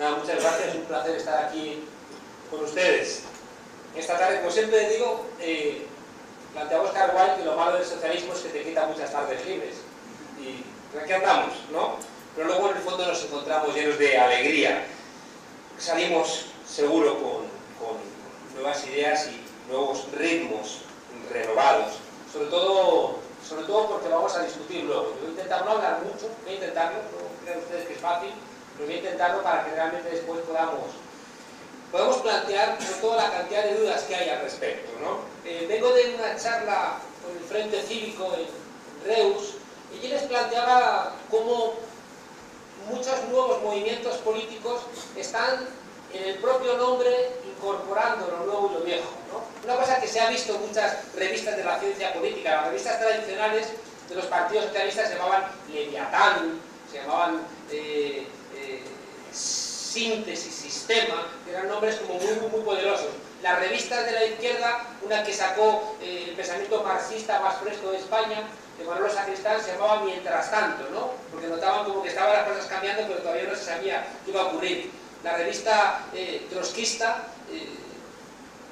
Nada, muchas gracias, es un placer estar aquí con ustedes. Esta tarde, como siempre digo, plantea Oscar Wilde que lo malo del socialismo es que te quita muchas tardes libres. Y aquí andamos, ¿no? Pero luego en el fondo nos encontramos llenos de alegría. Salimos seguro con nuevas ideas y nuevos ritmos renovados. Sobre todo porque vamos a discutir luego. Yo voy a intentar no hablar mucho, voy a intentarlo, no crean ustedes que es fácil, pero voy a intentarlo para que realmente después podamos plantear toda la cantidad de dudas que hay al respecto, ¿no? Vengo de una charla con el Frente Cívico en Reus y yo les planteaba cómo muchos nuevos movimientos políticos están en el propio nombre incorporando lo nuevo y lo viejo, ¿no? Una cosa que se ha visto en muchas revistas de la ciencia política, las revistas tradicionales de los partidos socialistas se llamaban Leviatán, se llamaban Síntesis, Sistema, que eran nombres como muy poderosos. Las revistas de la izquierda, una que sacó el pensamiento marxista más fresco de España, de Manolo Sacristán, se llamaba Mientras Tanto, ¿no? Porque notaban como que estaban las cosas cambiando, pero todavía no se sabía qué iba a ocurrir. La revista trotskista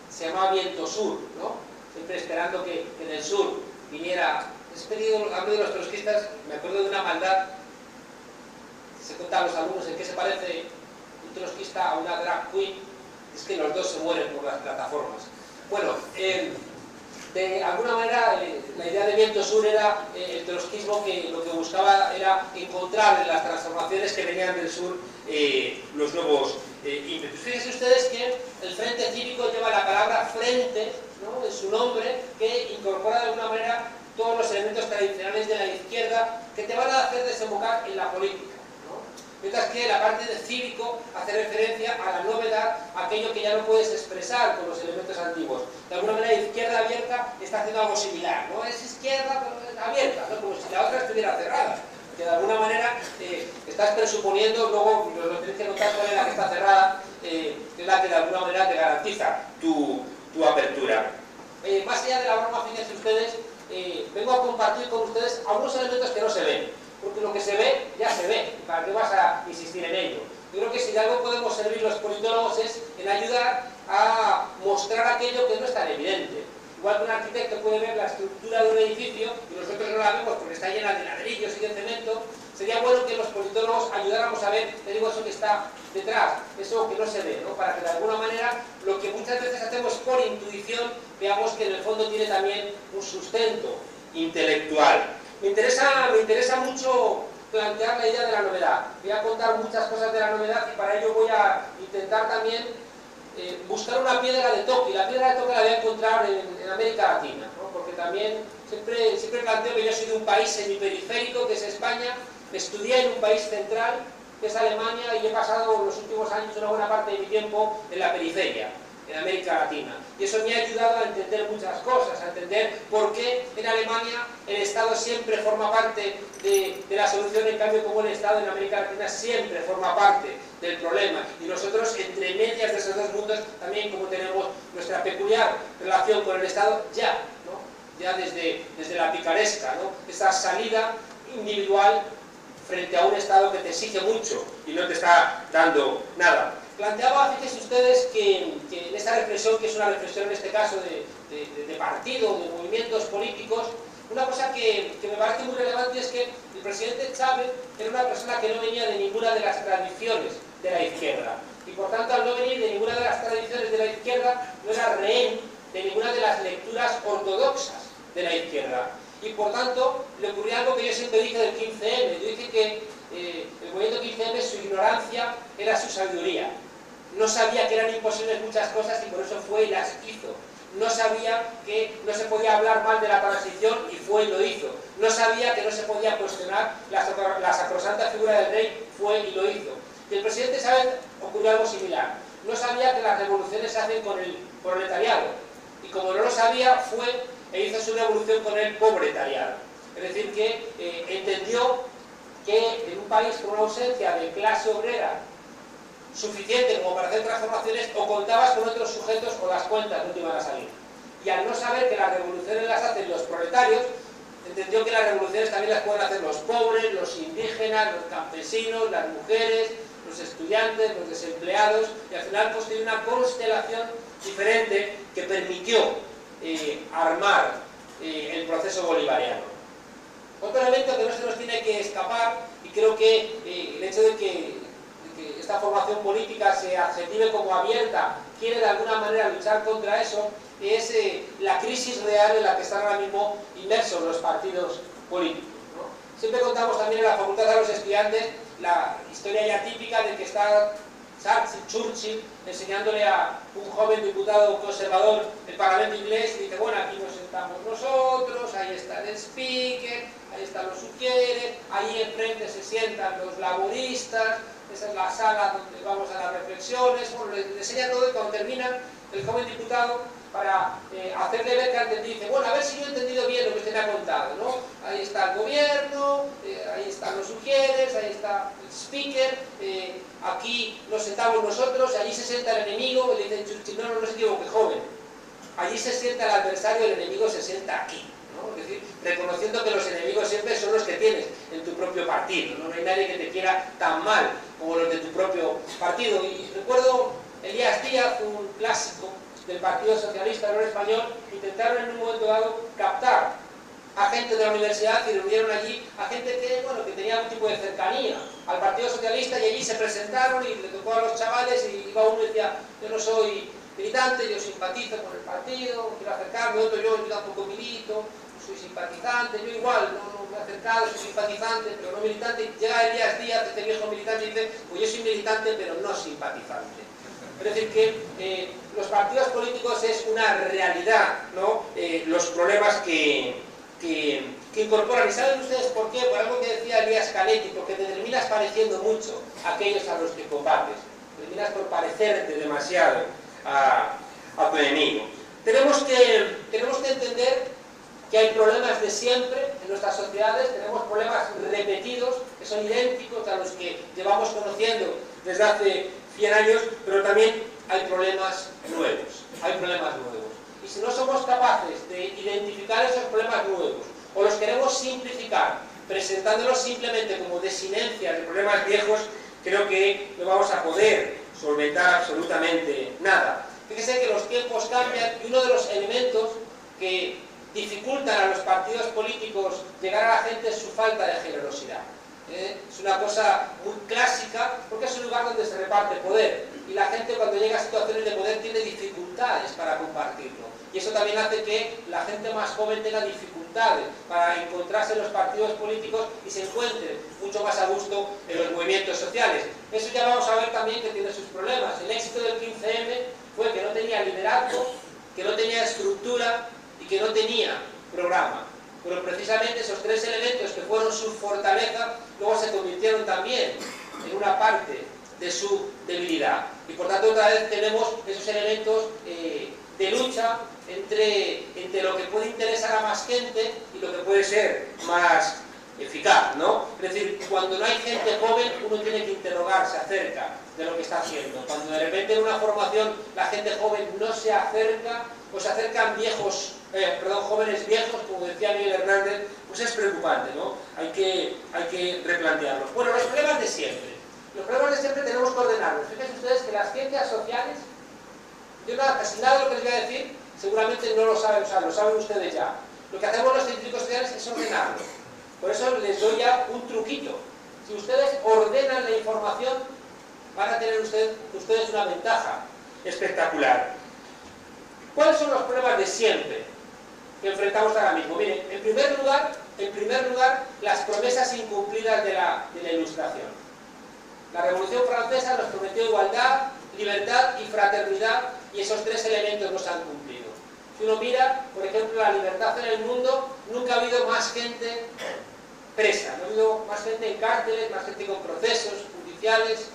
se llamaba Viento Sur, ¿no? Siempre esperando que en el sur viniera. Hablo de los trotskistas, me acuerdo de una maldad. Se cuentan a los alumnos en qué se parece un trotskista a una drag queen. Es que los dos se mueren por las plataformas. Bueno, de alguna manera la idea de Viento Sur era el trotskismo que lo que buscaba era encontrar en las transformaciones que venían del sur los nuevos ímpetus. Fíjense ustedes que el Frente Cívico lleva la palabra frente, ¿no?, en su nombre, que incorpora de alguna manera todos los elementos tradicionales de la izquierda que te van a hacer desembocar en la política. Mientras que la parte de cívico hace referencia a la novedad, a aquello que ya no puedes expresar con los elementos antiguos. De alguna manera, izquierda abierta está haciendo algo similar, ¿no? Es izquierda pero abierta, ¿no? Como si la otra estuviera cerrada. Que de alguna manera estás presuponiendo, luego lo tienes que notar cuál es la que está cerrada, que es la que de alguna manera te garantiza tu apertura. Más allá de la broma, fíjense ustedes, vengo a compartir con ustedes algunos elementos que no se ven. Porque lo que se ve, ya se ve. ¿Para qué vas a insistir en ello? Yo creo que si de algo podemos servir los politólogos es en ayudar a mostrar aquello que no es tan evidente. Igual que un arquitecto puede ver la estructura de un edificio y nosotros no la vemos porque está llena de ladrillos y de cemento, sería bueno que los politólogos ayudáramos a ver, te digo, eso que está detrás, eso que no se ve, ¿no? Para que de alguna manera lo que muchas veces hacemos por intuición veamos que en el fondo tiene también un sustento intelectual. Me interesa mucho plantear la idea de la novedad. Voy a contar muchas cosas de la novedad y para ello voy a intentar también buscar una piedra de toque. La piedra de toque la voy a encontrar en América Latina, ¿no? Porque también siempre planteo que yo soy de un país semiperiférico, que es España, estudié en un país central, que es Alemania, y he pasado los últimos años una buena parte de mi tiempo en la periferia, en América Latina. Y eso me ha ayudado a entender muchas cosas, a entender por qué en Alemania el Estado siempre forma parte de la solución, en cambio como el Estado en América Latina siempre forma parte del problema. Y nosotros, entre medias de esos dos mundos, también como tenemos nuestra peculiar relación con el Estado, ya desde la picaresca, ¿no? Esa salida individual frente a un Estado que te exige mucho y no te está dando nada. Planteaba, fíjense ustedes, que en esta reflexión, que es una reflexión en este caso de partido, de movimientos políticos, una cosa que me parece muy relevante es que el presidente Chávez era una persona que no venía de ninguna de las tradiciones de la izquierda. Y por tanto, al no venir de ninguna de las tradiciones de la izquierda, no era rehén de ninguna de las lecturas ortodoxas de la izquierda. Y por tanto, le ocurrió algo que yo siempre dije del 15M. Yo dije que el movimiento 15M, su ignorancia era su sabiduría. No sabía que eran imposibles muchas cosas y por eso fue y las hizo. No sabía que no se podía hablar mal de la transición y fue y lo hizo. No sabía que no se podía cuestionar la sacrosanta figura del rey, fue y lo hizo. Y el presidente Chávez ocurrió algo similar. No sabía que las revoluciones se hacen con el proletariado. Y como no lo sabía, fue e hizo su revolución con el pobretariado. Es decir, que entendió que en un país con una ausencia de clase obrera suficiente como para hacer transformaciones, o contabas con otros sujetos o las cuentas no te iban a salir. Y al no saber que las revoluciones las hacen los proletarios, entendió que las revoluciones también las pueden hacer los pobres, los indígenas, los campesinos, las mujeres, los estudiantes, los desempleados, y al final construir una constelación diferente que permitió armar el proceso bolivariano. Otro elemento que no se nos tiene que escapar, y creo que el hecho de que esta formación política se adjetive como abierta, quiere de alguna manera luchar contra eso, es la crisis real en la que están ahora mismo inmersos los partidos políticos, ¿no? Siempre contamos también en la facultad a los estudiantes la historia ya típica de que está Churchill enseñándole a un joven diputado conservador del Parlamento inglés y dice, bueno, aquí nos sentamos nosotros, ahí está el speaker, ahí están los sugieres, ahí enfrente se sientan los laboristas, esa es la sala donde vamos a las reflexiones. Bueno, le enseña todo y cuando termina el joven diputado, para hacerle ver que ha entendido, dice, bueno, a ver si yo he entendido bien lo que usted me ha contado, ¿no? Ahí está el gobierno, ahí están los sugieres, ahí está el speaker, aquí nos sentamos nosotros, allí se sienta el enemigo, y le dice Churchill, no se equivoque, joven, allí se sienta el adversario, el enemigo se sienta aquí, ¿no? Es decir, reconociendo que los enemigos siempre son los que tienes en tu propio partido, ¿no? No hay nadie que te quiera tan mal como los de tu propio partido. Y recuerdo Elías Díaz, un clásico del Partido Socialista Obrero Español, intentaron en un momento dado captar a gente de la universidad y reunieron allí a gente que, bueno, que tenía algún tipo de cercanía al Partido Socialista, y allí se presentaron y le tocó a los chavales y iba uno y decía, yo no soy militante, yo simpatizo con el partido, quiero acercarme, otro yo tampoco milito, soy simpatizante, yo igual, no me he acercado, soy simpatizante, pero no militante. Y llega Elías Díaz, este viejo militante, y dice, pues yo soy militante, pero no simpatizante. Es decir, que los partidos políticos es una realidad, ¿no? Los problemas que incorporan. ¿Y saben ustedes por qué? Por algo que decía Elías Canetti, porque te terminas pareciendo mucho a aquellos a los que combates. Terminas por parecerte demasiado a tu enemigo. Tenemos que entender que hay problemas de siempre en nuestras sociedades, tenemos problemas repetidos, que son idénticos a los que llevamos conociendo desde hace 100 años, pero también hay problemas nuevos, Y si no somos capaces de identificar esos problemas nuevos, o los queremos simplificar, presentándolos simplemente como desinencias de problemas viejos, creo que no vamos a poder solventar absolutamente nada. Fíjese que los tiempos cambian y uno de los elementos que dificultan a los partidos políticos llegar a la gente es su falta de generosidad. Es una cosa muy clásica porque es un lugar donde se reparte poder y la gente cuando llega a situaciones de poder tiene dificultades para compartirlo, y eso también hace que la gente más joven tenga dificultades para encontrarse en los partidos políticos y se encuentre mucho más a gusto en los movimientos sociales. Eso ya vamos a ver también que tiene sus problemas. El éxito del 15M fue que no tenía liderazgo, que no tenía estructura y que no tenía programa. Pero precisamente esos tres elementos que fueron su fortaleza, luego se convirtieron también en una parte de su debilidad. Y por tanto otra vez tenemos esos elementos de lucha entre lo que puede interesar a más gente y lo que puede ser más eficaz, ¿no? Es decir, cuando no hay gente joven, uno tiene que interrogarse acerca de lo que está haciendo. Cuando de repente en una formación la gente joven no se acerca, o se acercan jóvenes viejos, como decía Miguel Hernández, pues es preocupante, ¿no? Hay que replantearlos. Bueno, los problemas de siempre. Los problemas de siempre tenemos que ordenarlos. Fíjense ustedes que las ciencias sociales, casi nada de lo que les voy a decir, seguramente no lo saben, o sea, lo saben ustedes ya. Lo que hacemos los científicos sociales es ordenarlos. Por eso les doy ya un truquito. Si ustedes ordenan la información, van a tener ustedes una ventaja espectacular. ¿Cuáles son los problemas de siempre que enfrentamos ahora mismo? Miren, en primer lugar, las promesas incumplidas de la Ilustración. La Revolución Francesa nos prometió igualdad, libertad y fraternidad, y esos tres elementos no se han cumplido. Si uno mira, por ejemplo, la libertad en el mundo, nunca ha habido más gente presa, no ha habido más gente en cárceles, más gente con procesos judiciales.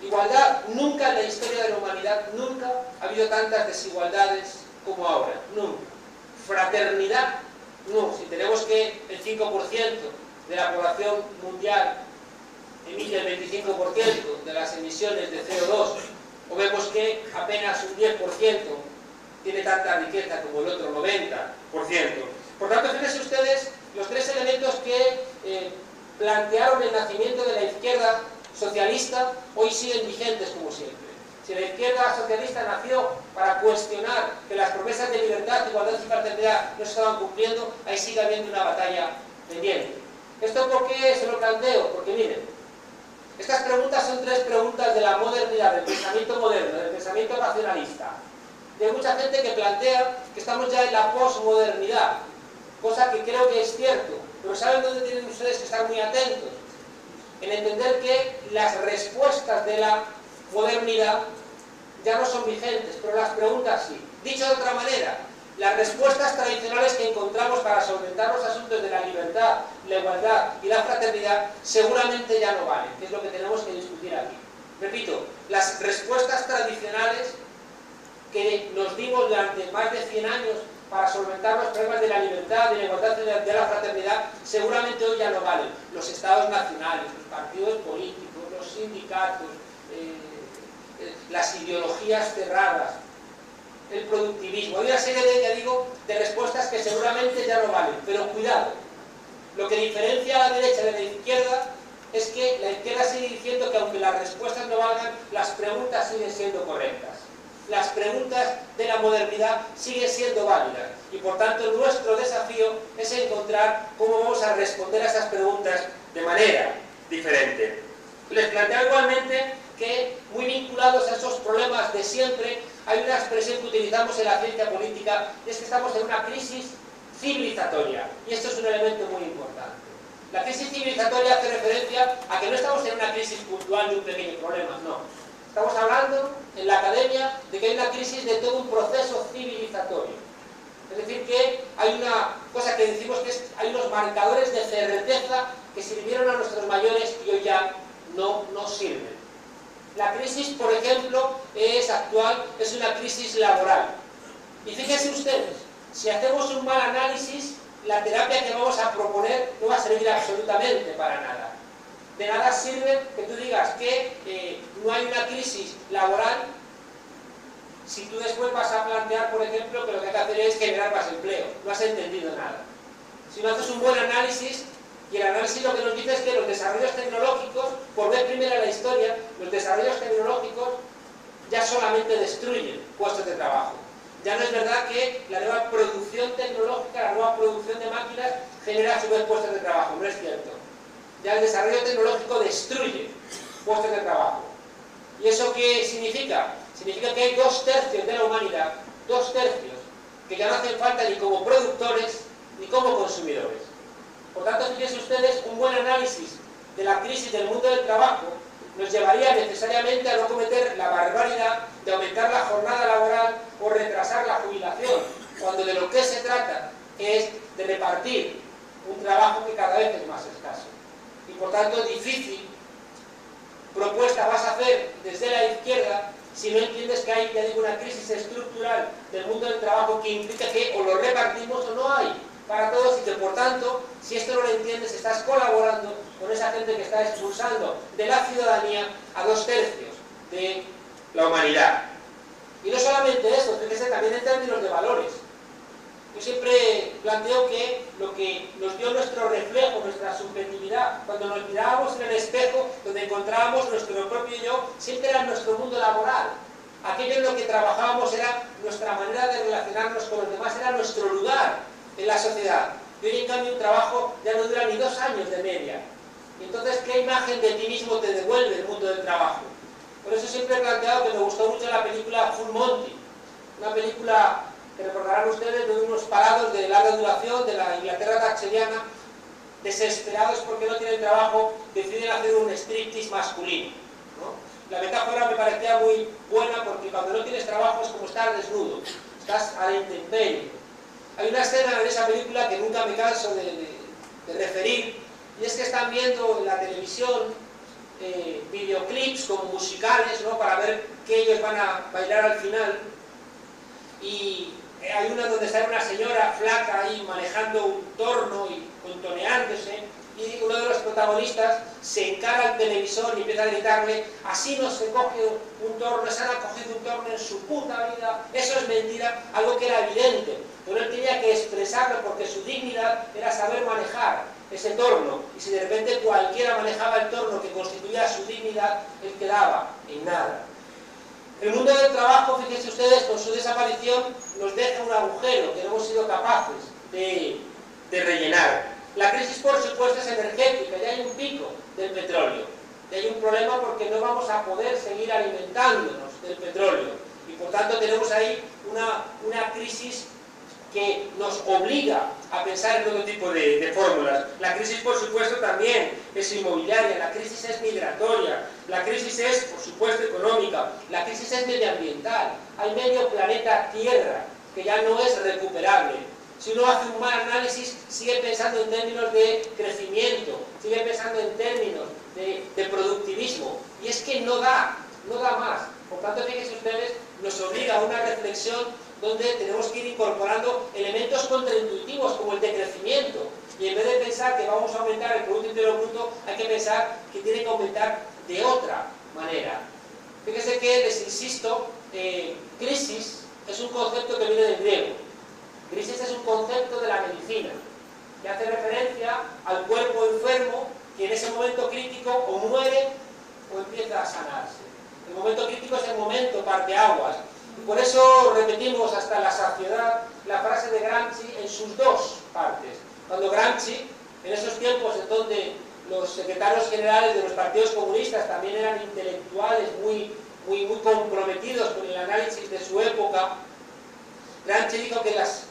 Igualdad, nunca en la historia de la humanidad, nunca ha habido tantas desigualdades como ahora, nunca. Fraternidad, no. Si tenemos que el 5% de la población mundial emite el 25% de las emisiones de CO2, o vemos que apenas un 10% tiene tanta riqueza como el otro 90%. Por tanto, fíjense ustedes los tres elementos que plantearon el nacimiento de la izquierda socialista hoy siguen vigentes como siempre. Si la izquierda socialista nació para cuestionar que las promesas de libertad, igualdad y fraternidad no se estaban cumpliendo, ahí sigue habiendo una batalla pendiente. ¿Esto por qué se lo planteo? Porque miren, estas preguntas son tres preguntas de la modernidad, del pensamiento moderno, del pensamiento racionalista. Y hay mucha gente que plantea que estamos ya en la posmodernidad, cosa que creo que es cierto, pero ¿saben dónde tienen ustedes que estar muy atentos? En entender que las respuestas de la modernidad ya no son vigentes, pero las preguntas sí. Dicho de otra manera, las respuestas tradicionales que encontramos para solventar los asuntos de la libertad, la igualdad y la fraternidad seguramente ya no valen, que es lo que tenemos que discutir aquí. Repito, las respuestas tradicionales que nos dimos durante más de 100 años para solventar los problemas de la libertad, de la igualdad y de la fraternidad, seguramente hoy ya no valen. Los estados nacionales, los partidos políticos, los sindicatos, las ideologías cerradas, el productivismo. Hay una serie de, ya digo, de respuestas que seguramente ya no valen, pero cuidado. Lo que diferencia a la derecha de la izquierda es que la izquierda sigue diciendo que aunque las respuestas no valgan, las preguntas siguen siendo correctas. Las preguntas de la modernidad siguen siendo válidas y por tanto nuestro desafío es encontrar cómo vamos a responder a esas preguntas de manera diferente. Les planteo igualmente que, muy vinculados a esos problemas de siempre, hay una expresión que utilizamos en la ciencia política, y es que estamos en una crisis civilizatoria, y esto es un elemento muy importante. La crisis civilizatoria hace referencia a que no estamos en una crisis puntual de un pequeño problema, no. Estamos hablando en la academia de que hay una crisis de todo un proceso civilizatorio. Es decir, que hay una cosa que decimos que hay unos marcadores de certeza que sirvieron a nuestros mayores y hoy ya no sirven. La crisis, por ejemplo, es actual, es una crisis laboral. Y fíjense ustedes, si hacemos un mal análisis, la terapia que vamos a proponer no va a servir absolutamente para nada. De nada sirve que tú digas que no hay una crisis laboral si tú después vas a plantear, por ejemplo, que lo que hay que hacer es generar más empleo. No has entendido nada. Si no haces un buen análisis, y el análisis lo que nos dice es que los desarrollos tecnológicos, por ver primero la historia, los desarrollos tecnológicos ya solamente destruyen puestos de trabajo. Ya no es verdad que la nueva producción tecnológica, la nueva producción de máquinas genera a su vez puestos de trabajo. No es cierto. Ya el desarrollo tecnológico destruye puestos de trabajo. ¿Y eso qué significa? Significa que hay 2/3 de la humanidad, 2/3, que ya no hacen falta ni como productores ni como consumidores. Por tanto, fíjense ustedes, un buen análisis de la crisis del mundo del trabajo nos llevaría necesariamente a no cometer la barbaridad de aumentar la jornada laboral o retrasar la jubilación, cuando de lo que se trata es de repartir un trabajo que cada vez es más escaso. Y por tanto, difícil propuesta vas a hacer desde la izquierda si no entiendes que hay, ya digo, una crisis estructural del mundo del trabajo que implica que o lo repartimos o no hay para todos y que por tanto, si esto no lo entiendes, estás colaborando con esa gente que está expulsando de la ciudadanía a 2/3 de la humanidad. Y no solamente eso, fíjese también en términos de valores. Yo siempre planteo que lo que nos dio nuestro reflejo, nuestra subjetividad, cuando nos mirábamos en el espejo, donde encontrábamos nuestro propio yo, siempre era nuestro mundo laboral. Aquello en lo que trabajábamos era nuestra manera de relacionarnos con los demás, era nuestro lugar en la sociedad. Y hoy en cambio un trabajo ya no dura ni 2 años de media. Y entonces, ¿qué imagen de ti mismo te devuelve el mundo del trabajo? Por eso siempre he planteado que me gustó mucho la película Full Monty, una película que recordarán ustedes de unos parados de larga duración de la Inglaterra thatcheriana, desesperados porque no tienen trabajo, deciden hacer un striptease masculino, ¿no? La metáfora me parecía muy buena porque cuando no tienes trabajo es como estar desnudo, estás a la intemperie. Hay una escena en esa película que nunca me canso de referir, y es que están viendo en la televisión videoclips como musicales, ¿no?, para ver que ellos van a bailar al final, y hay una donde sale una señora flaca ahí manejando un torno y contoneándose, y uno de los protagonistas se encara al televisor y empieza a gritarle: así no se coge un torno, se han cogido un torno en su puta vida, eso es mentira, algo que era evidente, pero él tenía que expresarlo porque su dignidad era saber manejar ese torno, y si de repente cualquiera manejaba el torno que constituía su dignidad, él quedaba en nada. El mundo del trabajo, fíjense ustedes, con su desaparición nos deja un agujero que no hemos sido capaces de rellenar. La crisis, por supuesto, es energética, ya hay un pico del petróleo, y hay un problema porque no vamos a poder seguir alimentándonos del petróleo, y por tanto tenemos ahí una crisis que nos obliga a pensar en otro tipo de fórmulas. La crisis, por supuesto, también es inmobiliaria, la crisis es migratoria, la crisis es, por supuesto, económica, la crisis es medioambiental. Hay medio planeta Tierra que ya no es recuperable. Si uno hace un mal análisis, sigue pensando en términos de crecimiento, sigue pensando en términos de productivismo, y es que no da más. Por tanto, fíjense ustedes, nos obliga a una reflexión donde tenemos que ir incorporando elementos contraintuitivos como el de crecimiento, y en vez de pensar que vamos a aumentar el Producto Interior Bruto, hay que pensar que tiene que aumentar de otra manera. Fíjense que, les insisto, crisis es un concepto que viene del griego. Crisis es un concepto de la medicina, que hace referencia al cuerpo enfermo que en ese momento crítico o muere o empieza a sanarse. El momento crítico es el momento parteaguas. Y por eso repetimos hasta la saciedad la frase de Gramsci en sus dos partes. Cuando Gramsci, en esos tiempos en donde los secretarios generales de los partidos comunistas también eran intelectuales muy comprometidos con el análisis de su época, Gramsci dijo que las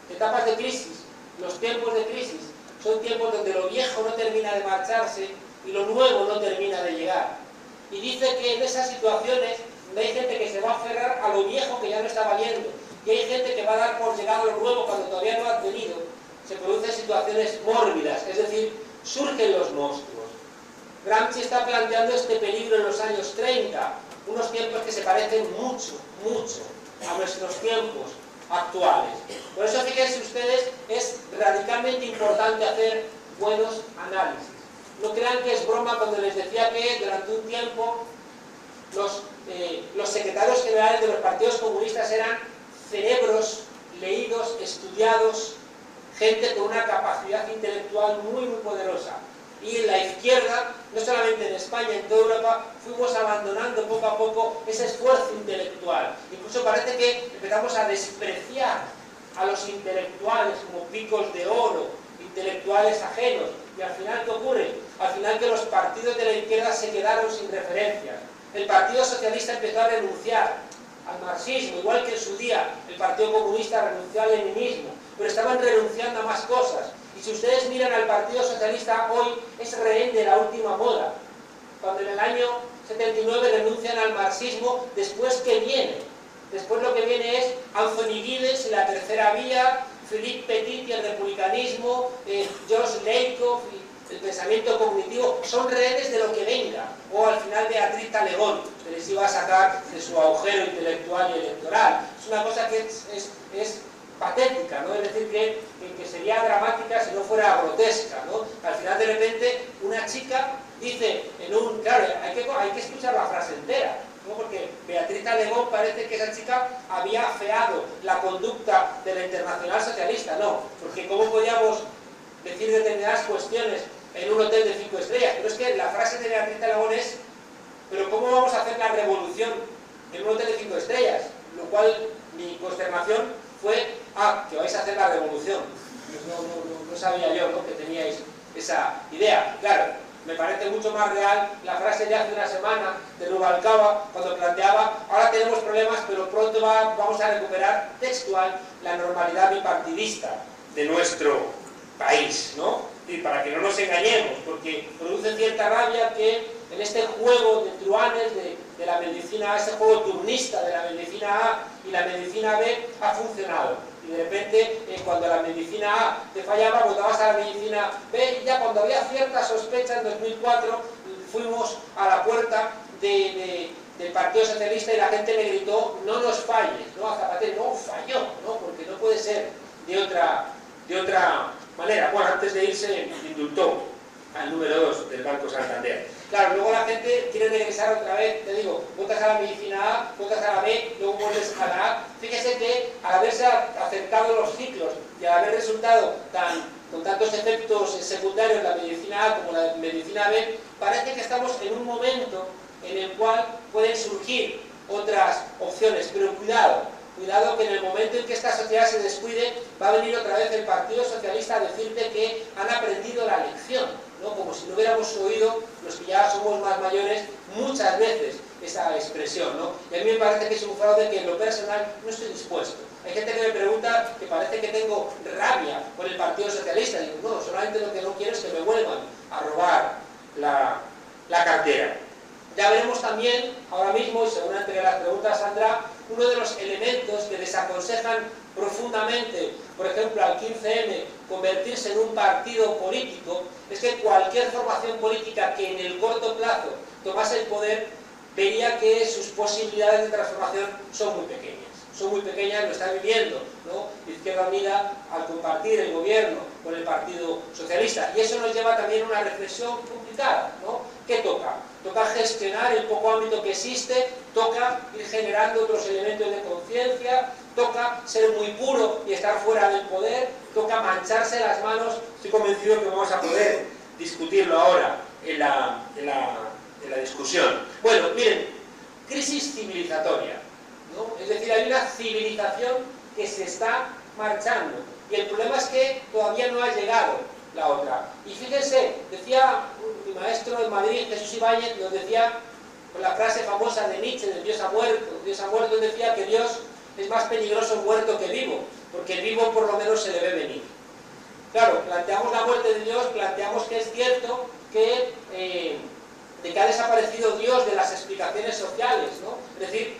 etapas de crisis, los tiempos de crisis, son tiempos donde lo viejo no termina de marcharse y lo nuevo no termina de llegar. Y dice que en esas situaciones hay gente que se va a aferrar a lo viejo que ya no está valiendo, y hay gente que va a dar por llegado lo nuevo cuando todavía no ha venido. Se producen situaciones mórbidas, es decir, surgen los monstruos. Gramsci está planteando este peligro en los años 30, unos tiempos que se parecen mucho a nuestros tiempos actuales. Por eso, fíjense ustedes, es radicalmente importante hacer buenos análisis. No crean que es broma cuando les decía que durante un tiempo los secretarios generales de los partidos comunistas eran cerebros leídos, estudiados, gente con una capacidad intelectual muy poderosa. Y en la izquierda, no solamente en España, en toda Europa, fuimos abandonando poco a poco ese esfuerzo intelectual. Incluso parece que empezamos a despreciar a los intelectuales como picos de oro, intelectuales ajenos. Y al final, ¿qué ocurre? Al final que los partidos de la izquierda se quedaron sin referencias. El Partido Socialista empezó a renunciar al marxismo, igual que en su día el Partido Comunista renunció al leninismo, pero estaban renunciando a más cosas. Y si ustedes miran al Partido Socialista hoy, es rehén de la última moda. Cuando en el año 79 renuncian al marxismo, ¿después qué viene? Después lo que viene es Anthony Giddens y la tercera vía, Philippe Petit y el republicanismo, George Lakoff y el pensamiento cognitivo, son rehenes de lo que venga. O al final Beatriz Talegón, que les iba a sacar de su agujero intelectual y electoral. Es una cosa que es patética, ¿no? Es decir, que sería dramática si no fuera grotesca, ¿no? Al final, de repente, una chica dice claro, hay que escuchar la frase entera, ¿no? Porque Beatriz Talegón parece que esa chica había afeado la conducta de la Internacional Socialista. No, porque ¿cómo podíamos decir determinadas cuestiones en un hotel de 5 estrellas? Pero es que la frase de Beatriz Talegón es: ¿pero cómo vamos a hacer la revolución en un hotel de 5 estrellas? Lo cual, mi consternación fue: que vais a hacer la revolución. No sabía yo, ¿no?, que teníais esa idea. Claro, me parece mucho más real la frase de hace una semana de Rubalcaba, cuando planteaba: ahora tenemos problemas, pero pronto vamos a recuperar, textual, la normalidad bipartidista de nuestro país, ¿no? Y para que no nos engañemos, porque produce cierta rabia que en este juego de truanes de la medicina A, este juego turnista de la medicina A y la medicina B, ha funcionado. Y de repente, cuando la medicina A te fallaba, votabas a la medicina B, y ya cuando había cierta sospecha, en 2004, fuimos a la puerta del Partido Socialista y la gente le gritó: no nos falles, ¿no? A Zapatero: no, falló, ¿no? Porque no puede ser de otra manera. Bueno, antes de irse, indultó al número 2 del Banco Santander. Claro, luego la gente quiere regresar otra vez, te digo, votas a la medicina A, votas a la B, luego vuelves a la A. Fíjese que al haberse acercado los ciclos y al haber resultado tan con tantos efectos secundarios, la medicina A como la medicina B, parece que estamos en un momento en el cual pueden surgir otras opciones, pero cuidado, cuidado que en el momento en que esta sociedad se descuide, va a venir otra vez el Partido Socialista a decirte que han aprendido la lección, ¿no? Como si no hubiéramos oído, los que ya somos más mayores, muchas veces esa expresión, ¿no? Y a mí me parece que es un fraude que en lo personal no estoy dispuesto. Hay gente que me pregunta que parece que tengo rabia por el Partido Socialista. Y digo, no, solamente lo que no quiero es que me vuelvan a robar la cartera. Ya veremos también, ahora mismo, y seguramente que las preguntas saldrá, uno de los elementos que desaconsejan profundamente, por ejemplo, al 15M, convertirse en un partido político, es que cualquier formación política que en el corto plazo tomase el poder, vería que sus posibilidades de transformación son muy pequeñas. Son muy pequeñas, lo está viviendo, ¿no? Izquierda Unida al compartir el gobierno con el Partido Socialista. Y eso nos lleva también a una reflexión complicada, ¿no? ¿Qué toca? Toca gestionar el poco ámbito que existe, toca ir generando otros elementos de conciencia, toca ser muy puro y estar fuera del poder, toca mancharse las manos. Estoy convencido que vamos a poder discutirlo ahora en la discusión. Bueno, miren, crisis civilizatoria, ¿no? Es decir, hay una civilización que se está marchando y el problema es que todavía no ha llegado la otra. Y fíjense, decía mi maestro en Madrid, Jesús Ibáñez, nos decía con la frase famosa de Nietzsche, del Dios ha muerto. Dios ha muerto, decía que Dios es más peligroso muerto que vivo, porque el vivo por lo menos se le ve venir. Claro, planteamos la muerte de Dios, planteamos que es cierto que ha desaparecido Dios de las explicaciones sociales, ¿no? Es decir,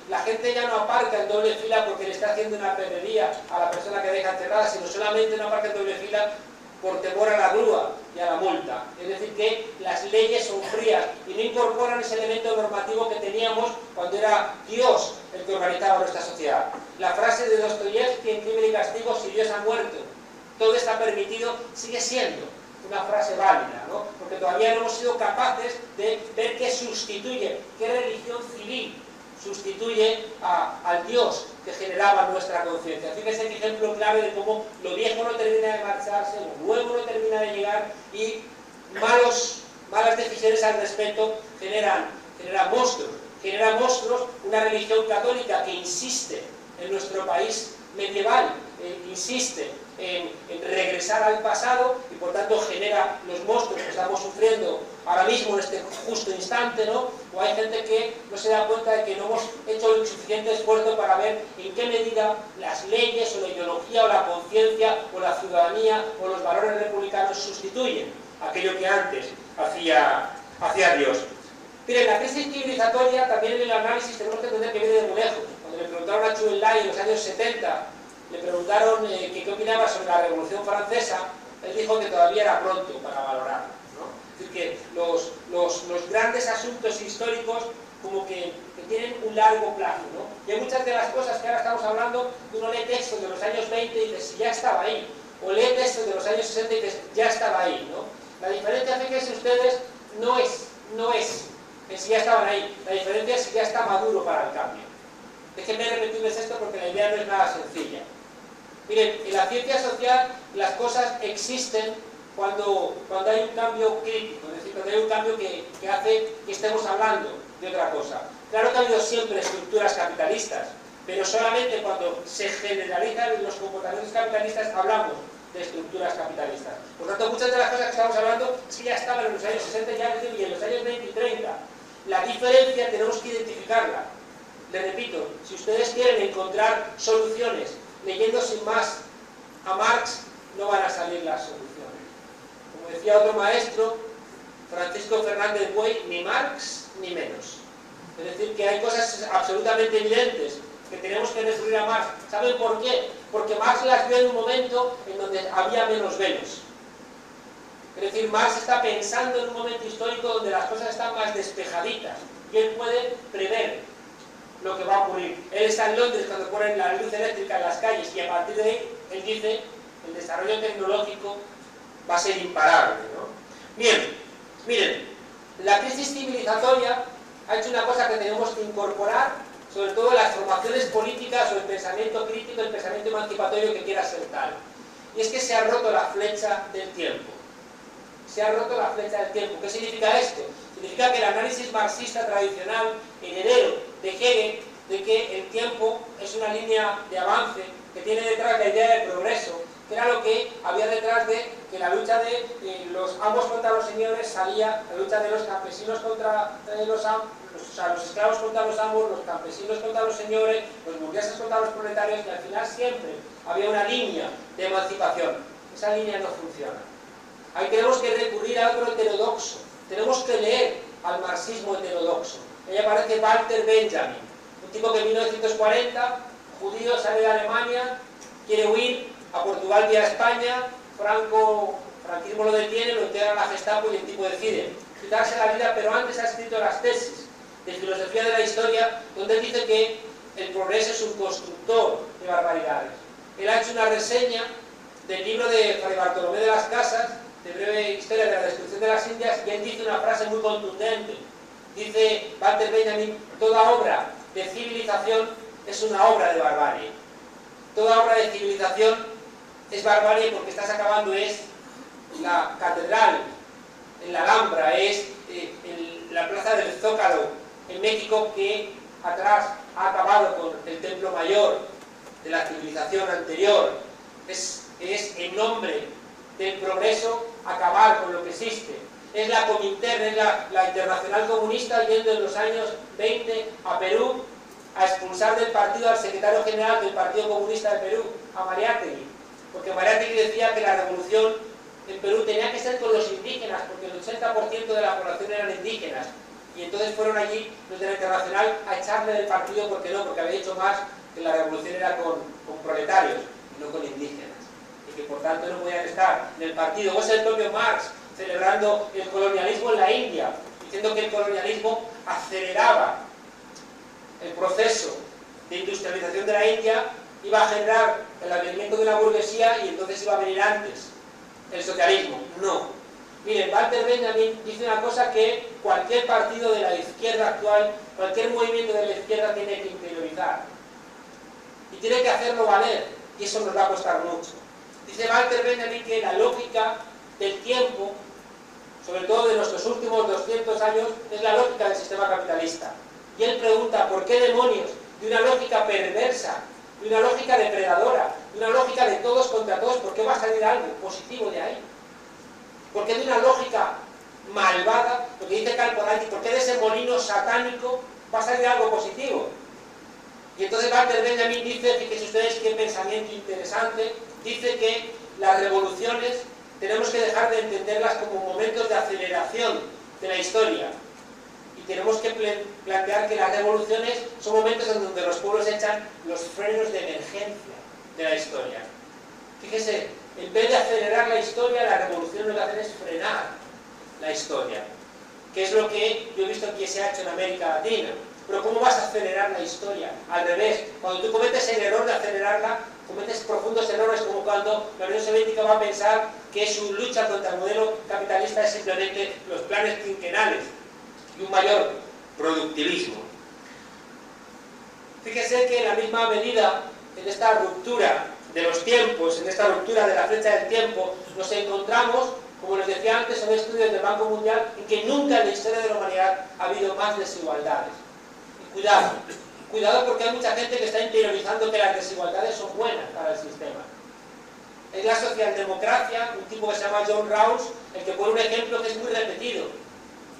la gente ya no aparca en doble fila porque le está haciendo una perrería a la persona que deja encerrada, sino solamente no aparca en doble fila por temor a la grúa y a la multa. Es decir, que las leyes son frías y no incorporan ese elemento normativo que teníamos cuando era Dios el que organizaba nuestra sociedad. La frase de Dostoyevsky en Crimen y Castigo, si Dios ha muerto, todo está permitido, sigue siendo una frase válida, ¿no? Porque todavía no hemos sido capaces de ver qué sustituye, qué religión civil sustituye al Dios que generaba nuestra conciencia. Fíjense qué ejemplo clave de cómo lo viejo no termina de marcharse, lo nuevo no termina de llegar y malas decisiones al respecto generan monstruos, una religión católica que insiste en nuestro país medieval, insiste en regresar al pasado y por tanto genera los monstruos que estamos sufriendo ahora mismo en este justo instante, ¿no? O hay gente que no se da cuenta de que no hemos hecho el suficiente esfuerzo para ver en qué medida las leyes o la ideología o la conciencia o la ciudadanía o los valores republicanos sustituyen aquello que antes hacía Dios. Miren, la crisis civilizatoria también en el análisis tenemos que entender que viene de muy lejos. Cuando le preguntaron a Chou En-lai en los años 70, le preguntaron qué opinaba sobre la Revolución Francesa, él dijo que todavía era pronto para valorarla, ¿no? Es decir, que los grandes asuntos históricos como que tienen un largo plazo, ¿no? Y hay muchas de las cosas que ahora estamos hablando, que uno lee textos de los años 20 y dice, si ya estaba ahí, o lee textos de los años 60 y dice, ya estaba ahí, ¿no? La diferencia, fíjense ustedes, no es en si ya estaban ahí, la diferencia es si ya está maduro para el cambio. Déjenme repetirles esto porque la idea no es nada sencilla. Miren, en la ciencia social las cosas existen cuando hay un cambio crítico, es decir, cuando hay un cambio que hace que estemos hablando de otra cosa. Claro que ha habido siempre estructuras capitalistas, pero solamente cuando se generalizan los comportamientos capitalistas hablamos de estructuras capitalistas. Por tanto, muchas de las cosas que estamos hablando sí ya estaban en los años 60 y en los años 20 y 30. La diferencia tenemos que identificarla. Les repito, si ustedes quieren encontrar soluciones leyendo sin más a Marx, no van a salir las soluciones. Como decía otro maestro, Francisco Fernández Buey, ni Marx ni menos. Es decir, que hay cosas absolutamente evidentes que tenemos que recurrir a Marx. ¿Saben por qué? Porque Marx las vio en un momento en donde había menos velos. Es decir, Marx está pensando en un momento histórico donde las cosas están más despejaditas y él puede prever lo que va a ocurrir. Él está en Londres cuando ponen la luz eléctrica en las calles y a partir de ahí, él dice, el desarrollo tecnológico va a ser imparable, ¿no? Bien, miren, la crisis civilizatoria ha hecho una cosa que tenemos que incorporar, sobre todo las formaciones políticas o el pensamiento crítico, el pensamiento emancipatorio que quiera ser tal. y es que se ha roto la flecha del tiempo. Se ha roto la flecha del tiempo. ¿Qué significa esto? Significa que el análisis marxista tradicional, heredero de Hegel, de que el tiempo es una línea de avance que tiene detrás la idea del progreso, que era lo que había detrás de que la lucha de los amos contra los señores salía, la lucha de los campesinos contra los amos, o sea, los esclavos contra los amos, los campesinos contra los señores, los burgueses contra los proletarios, y al final siempre había una línea de emancipación. Esa línea no funciona. Ahí tenemos que recurrir a otro heterodoxo, tenemos que leer al marxismo heterodoxo. Ahí aparece Walter Benjamin, un tipo que en 1940, judío, sale de Alemania, quiere huir a Portugal vía España, franquismo lo detiene, lo integra a la Gestapo y el tipo decide quitarse la vida, pero antes ha escrito las tesis de filosofía de la historia, donde él dice que el progreso es un constructor de barbaridades. Él ha hecho una reseña del libro de Fray Bartolomé de las Casas, de breve historia de la destrucción de las Indias, y él dice una frase muy contundente. Dice Walter Benjamin: toda obra de civilización es una obra de barbarie. Toda obra de civilización es barbarie porque estás acabando, es la catedral en la Alhambra, es la plaza del Zócalo en México, que atrás ha acabado con el templo mayor de la civilización anterior. Es en nombre del progreso acabar con lo que existe. Es la Comintern, es la Internacional Comunista, yendo en los años 20 a Perú a expulsar del partido al secretario general del Partido Comunista de Perú, a Mariátegui, porque Mariátegui decía que la revolución en Perú tenía que ser con los indígenas, porque el 80% de la población eran indígenas, y entonces fueron allí los de la Internacional a echarle del partido, porque había dicho más que la revolución era con proletarios y no con indígenas, y que por tanto no podían estar en el partido. O es el propio Marx celebrando el colonialismo en la India, diciendo que el colonialismo aceleraba el proceso de industrialización de la India, iba a generar el advenimiento de la burguesía y entonces iba a venir antes el socialismo. No. Miren, Walter Benjamin dice una cosa que cualquier partido de la izquierda actual, cualquier movimiento de la izquierda tiene que interiorizar. Y tiene que hacerlo valer, y eso nos va a costar mucho. Dice Walter Benjamin que la lógica del tiempo, sobre todo de nuestros últimos 200 años, es la lógica del sistema capitalista. Y él pregunta, ¿por qué demonios de una lógica perversa, de una lógica depredadora, de una lógica de todos contra todos, por qué va a salir algo positivo de ahí? ¿Por qué de una lógica malvada, lo que dice Calpolanti, por qué de ese molino satánico va a salir algo positivo? Y entonces Walter Benjamin dice, fíjense ustedes qué pensamiento interesante, dice que las revoluciones tenemos que dejar de entenderlas como momentos de aceleración de la historia. Y tenemos que plantear que las revoluciones son momentos en donde los pueblos echan los frenos de emergencia de la historia. Fíjese, en vez de acelerar la historia, la revolución lo que hacen es frenar la historia, que es lo que yo he visto que se ha hecho en América Latina. Pero ¿cómo vas a acelerar la historia? Al revés, cuando tú cometes el error de acelerarla, cometes profundos errores, como cuando la Unión Soviética va a pensar que su lucha contra el modelo capitalista es simplemente los planes quinquenales y un mayor productivismo. Fíjese que en la misma medida, en esta ruptura de los tiempos, en esta ruptura de la flecha del tiempo, nos encontramos, como les decía antes, en estudios del Banco Mundial, en que nunca en la historia de la humanidad ha habido más desigualdades. Y cuidado porque hay mucha gente que está interiorizando que las desigualdades son buenas para el sistema. Es la socialdemocracia, un tipo que se llama John Rawls, el que pone un ejemplo que es muy repetido.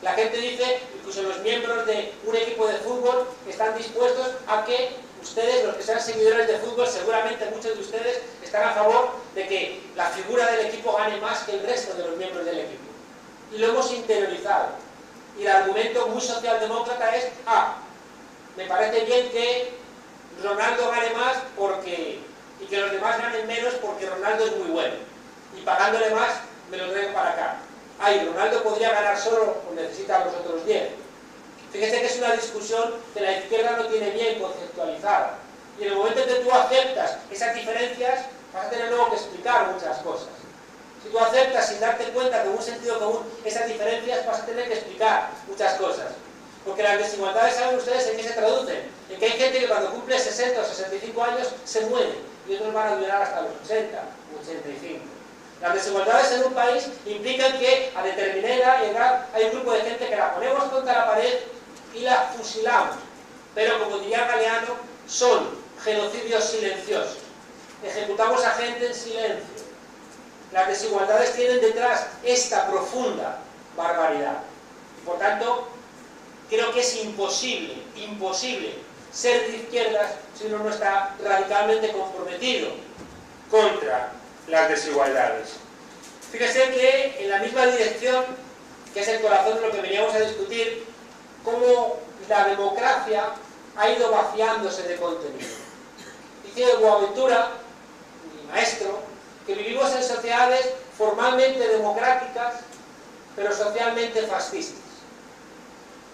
La gente dice, incluso los miembros de un equipo de fútbol, que están dispuestos a que ustedes, los que sean seguidores de fútbol, seguramente muchos de ustedes están a favor de que la figura del equipo gane más que el resto de los miembros del equipo. Y lo hemos interiorizado. Y el argumento muy socialdemócrata es, me parece bien que Ronaldo gane más y que los demás ganen menos porque Ronaldo es muy bueno. Y pagándole más, me lo traigo para acá. Ronaldo podría ganar solo o necesita a los otros 10. Fíjese que es una discusión que la izquierda no tiene bien conceptualizada. Y en el momento en que tú aceptas esas diferencias, vas a tener luego que explicar muchas cosas. Si tú aceptas sin darte cuenta con un sentido común esas diferencias, vas a tener que explicar muchas cosas. Porque las desigualdades, ¿saben ustedes en qué se traducen? En que hay gente que cuando cumple 60 o 65 años se muere. y otros van a durar hasta los 80 o 85. Las desigualdades en un país implican que a determinada edad hay un grupo de gente que la ponemos contra la pared y la fusilamos. Pero, como diría Galeano, son genocidios silenciosos. Ejecutamos a gente en silencio. Las desigualdades tienen detrás esta profunda barbaridad. Por tanto, creo que es imposible ser de izquierdas si uno no está radicalmente comprometido contra las desigualdades. Fíjese que en la misma dirección, que es el corazón de lo que veníamos a discutir, cómo la democracia ha ido vaciándose de contenido. Dice Boaventura, mi maestro, que vivimos en sociedades formalmente democráticas, pero socialmente fascistas.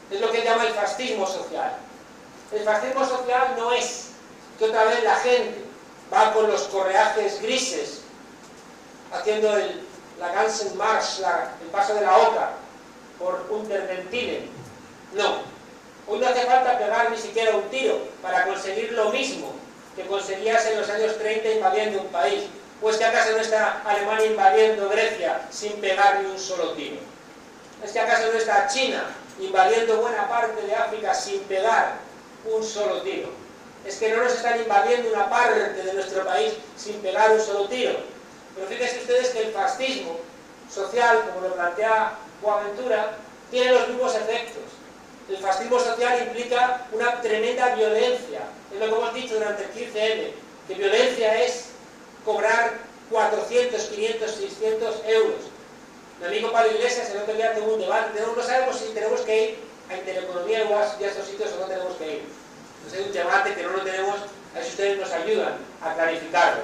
Es lo que él llama el fascismo social. El fascismo social no es que otra vez la gente va con los correajes grises, haciendo la Gansen Marsch, el paso de la oca, por Unter den Tilen. No. Hoy no hace falta pegar ni siquiera un tiro para conseguir lo mismo que conseguías en los años 30 invadiendo un país. Pues que acaso no está Alemania invadiendo Grecia sin pegar ni un solo tiro. Es que acaso no está China invadiendo buena parte de África sin pegar un solo tiro. Es que no nos están invadiendo una parte de nuestro país sin pegar un solo tiro. Pero fíjense ustedes que el fascismo social, como lo plantea Boaventura, tiene los mismos efectos. El fascismo social implica una tremenda violencia. Es lo que hemos dicho durante el 15M, que violencia es cobrar 400, 500, 600 euros. Mi amigo Pablo Iglesias el otro día tuvo un debate, no sabemos si tenemos que ir a Intereconomía o a estos sitios o no tenemos que ir. Entonces hay un debate que no lo tenemos, a ver si ustedes nos ayudan a clarificarlo.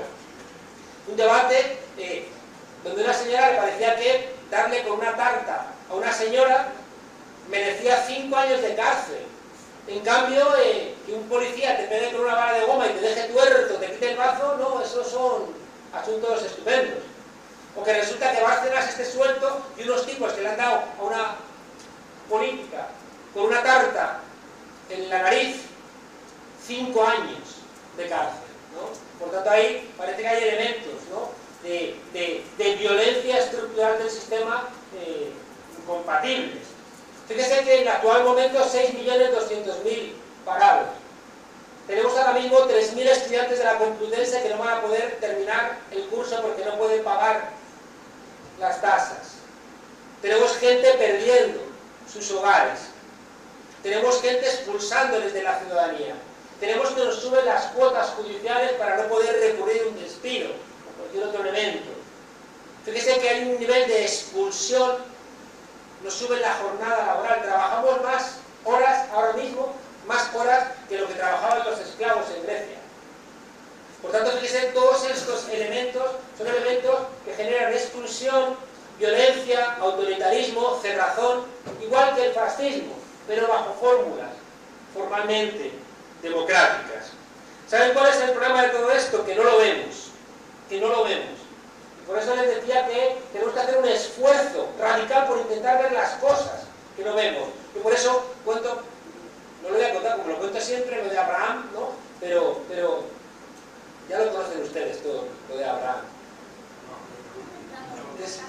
Un debate donde una señora le parecía que darle con una tarta a una señora merecía 5 años de cárcel. En cambio, que un policía te pegue con una vara de goma y te deje tuerto, te quite el brazo, no, esos son asuntos estupendos. O que resulta que Bárcenas esté suelto y unos tipos que le han dado a una política con una tarta en la nariz 5 años de cárcel, ¿no? Por tanto, ahí parece que hay elementos, ¿no?, de violencia estructural del sistema incompatibles. Fíjese que en el actual momento 6.200.000 parados. Tenemos ahora mismo 3.000 estudiantes de la Complutense que no van a poder terminar el curso porque no pueden pagar las tasas. Tenemos gente perdiendo sus hogares. Tenemos gente expulsándoles de la ciudadanía. Tenemos que nos suben las cuotas judiciales para no poder recurrir a un despido o cualquier otro elemento. Fíjese que hay un nivel de expulsión. Nos suben la jornada laboral, trabajamos más horas ahora mismo, más horas que lo que trabajaban los esclavos en Grecia. Por tanto, fíjense, todos estos elementos son elementos que generan exclusión, violencia, autoritarismo, cerrazón, igual que el fascismo, pero bajo fórmulas formalmente democráticas. ¿Saben cuál es el problema de todo esto? Que no lo vemos, que no lo vemos. Por eso les decía que tenemos que hacer un esfuerzo radical por intentar ver las cosas que no vemos. Y por eso cuento, no lo voy a contar como lo cuento siempre, lo de Abraham, ¿no? Pero ya lo conocen ustedes todo, lo de Abraham. Es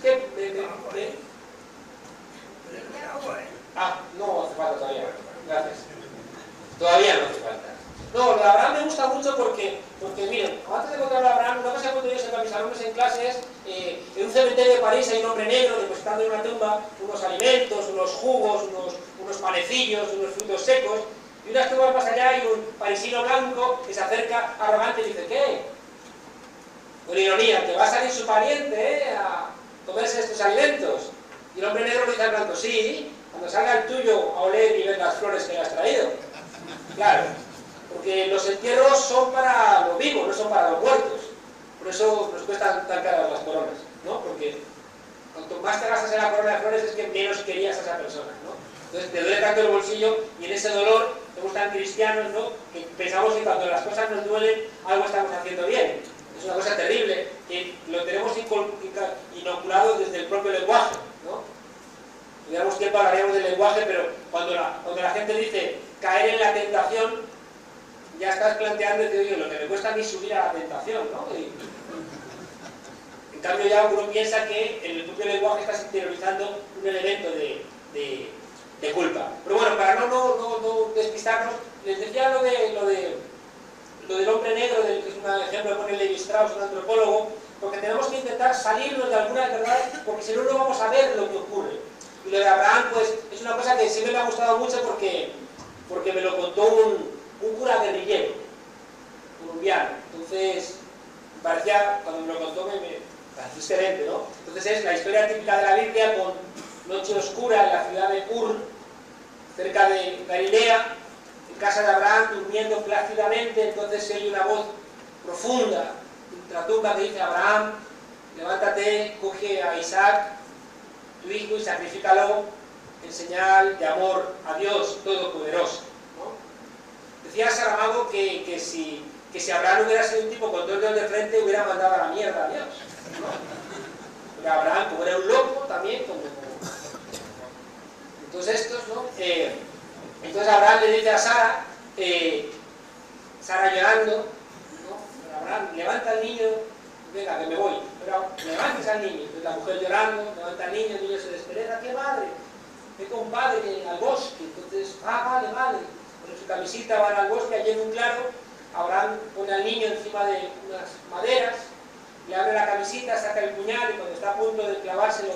que... no hace falta todavía. Gracias. Todavía no hace falta. No, lo de Abraham me gusta mucho porque miren, antes de contar a Abraham, una cosa que he encontrado a mis alumnos en clase es en un cementerio de París hay un hombre negro depositando en una tumba unos alimentos, unos jugos, unos panecillos, unos frutos secos, y unas tumbas más allá hay un parisino blanco que se acerca arrogante y dice, ¿qué? Con ironía, que va a salir su pariente a comerse estos alimentos. Y el hombre negro le dice al blanco, sí, cuando salga el tuyo a oler y ver las flores que le has traído. Claro. Porque los entierros son para los vivos, no son para los muertos. Por eso nos cuestan tan caras las coronas, ¿no? Porque cuanto más te gastas en la corona de flores es que menos querías a esa persona, ¿no? Entonces te duele tanto el bolsillo y en ese dolor somos tan cristianos, ¿no?, que pensamos que cuando las cosas nos duelen algo estamos haciendo bien. Es una cosa terrible que lo tenemos inoculado desde el propio lenguaje, ¿no? Si tuviéramos tiempo hablaríamos del lenguaje, pero cuando la gente dice caer en la tentación, ya estás planteándote, oye, lo que me cuesta a mí subir a la tentación, ¿no? En cambio ya uno piensa que en el propio lenguaje estás interiorizando un elemento de culpa. Pero bueno, para no despistarnos, les decía lo del hombre negro, que es un ejemplo que pone Levi Strauss, un antropólogo, porque tenemos que intentar salirnos de algunas verdades, porque si no, no vamos a ver lo que ocurre. Y lo de Abraham, pues, es una cosa que siempre me ha gustado mucho porque me lo contó un cura guerrillero, colombiano. Entonces, me parecía, cuando me lo contó, me pareció excelente, ¿no? Entonces es la historia típica de la Biblia con noche oscura en la ciudad de Ur, cerca de Galilea, en casa de Abraham, durmiendo plácidamente. Entonces se oye una voz profunda, ultratumba, que dice: Abraham, levántate, coge a Isaac, tu hijo, y sacrifícalo en señal de amor a Dios Todopoderoso, ¿no? Decía Saramago que si Abraham hubiera sido un tipo con 2 dedos de frente, hubiera mandado a la mierda a Dios, ¿no? Pero Abraham, como era un loco, también, entonces estos, ¿no? Entonces Abraham le dice a Sara, Sara llorando, ¿no? Abraham, levanta al niño, venga, que me voy, pero levantes al niño. Entonces la mujer llorando, levanta al niño, el niño se despereza: ¿qué madre? Ve con padre al bosque. Entonces, vale, con su camisita van al bosque, allí en un claro. Abraham pone al niño encima de unas maderas, le abre la camisita, saca el puñal, y cuando está a punto de clavárselo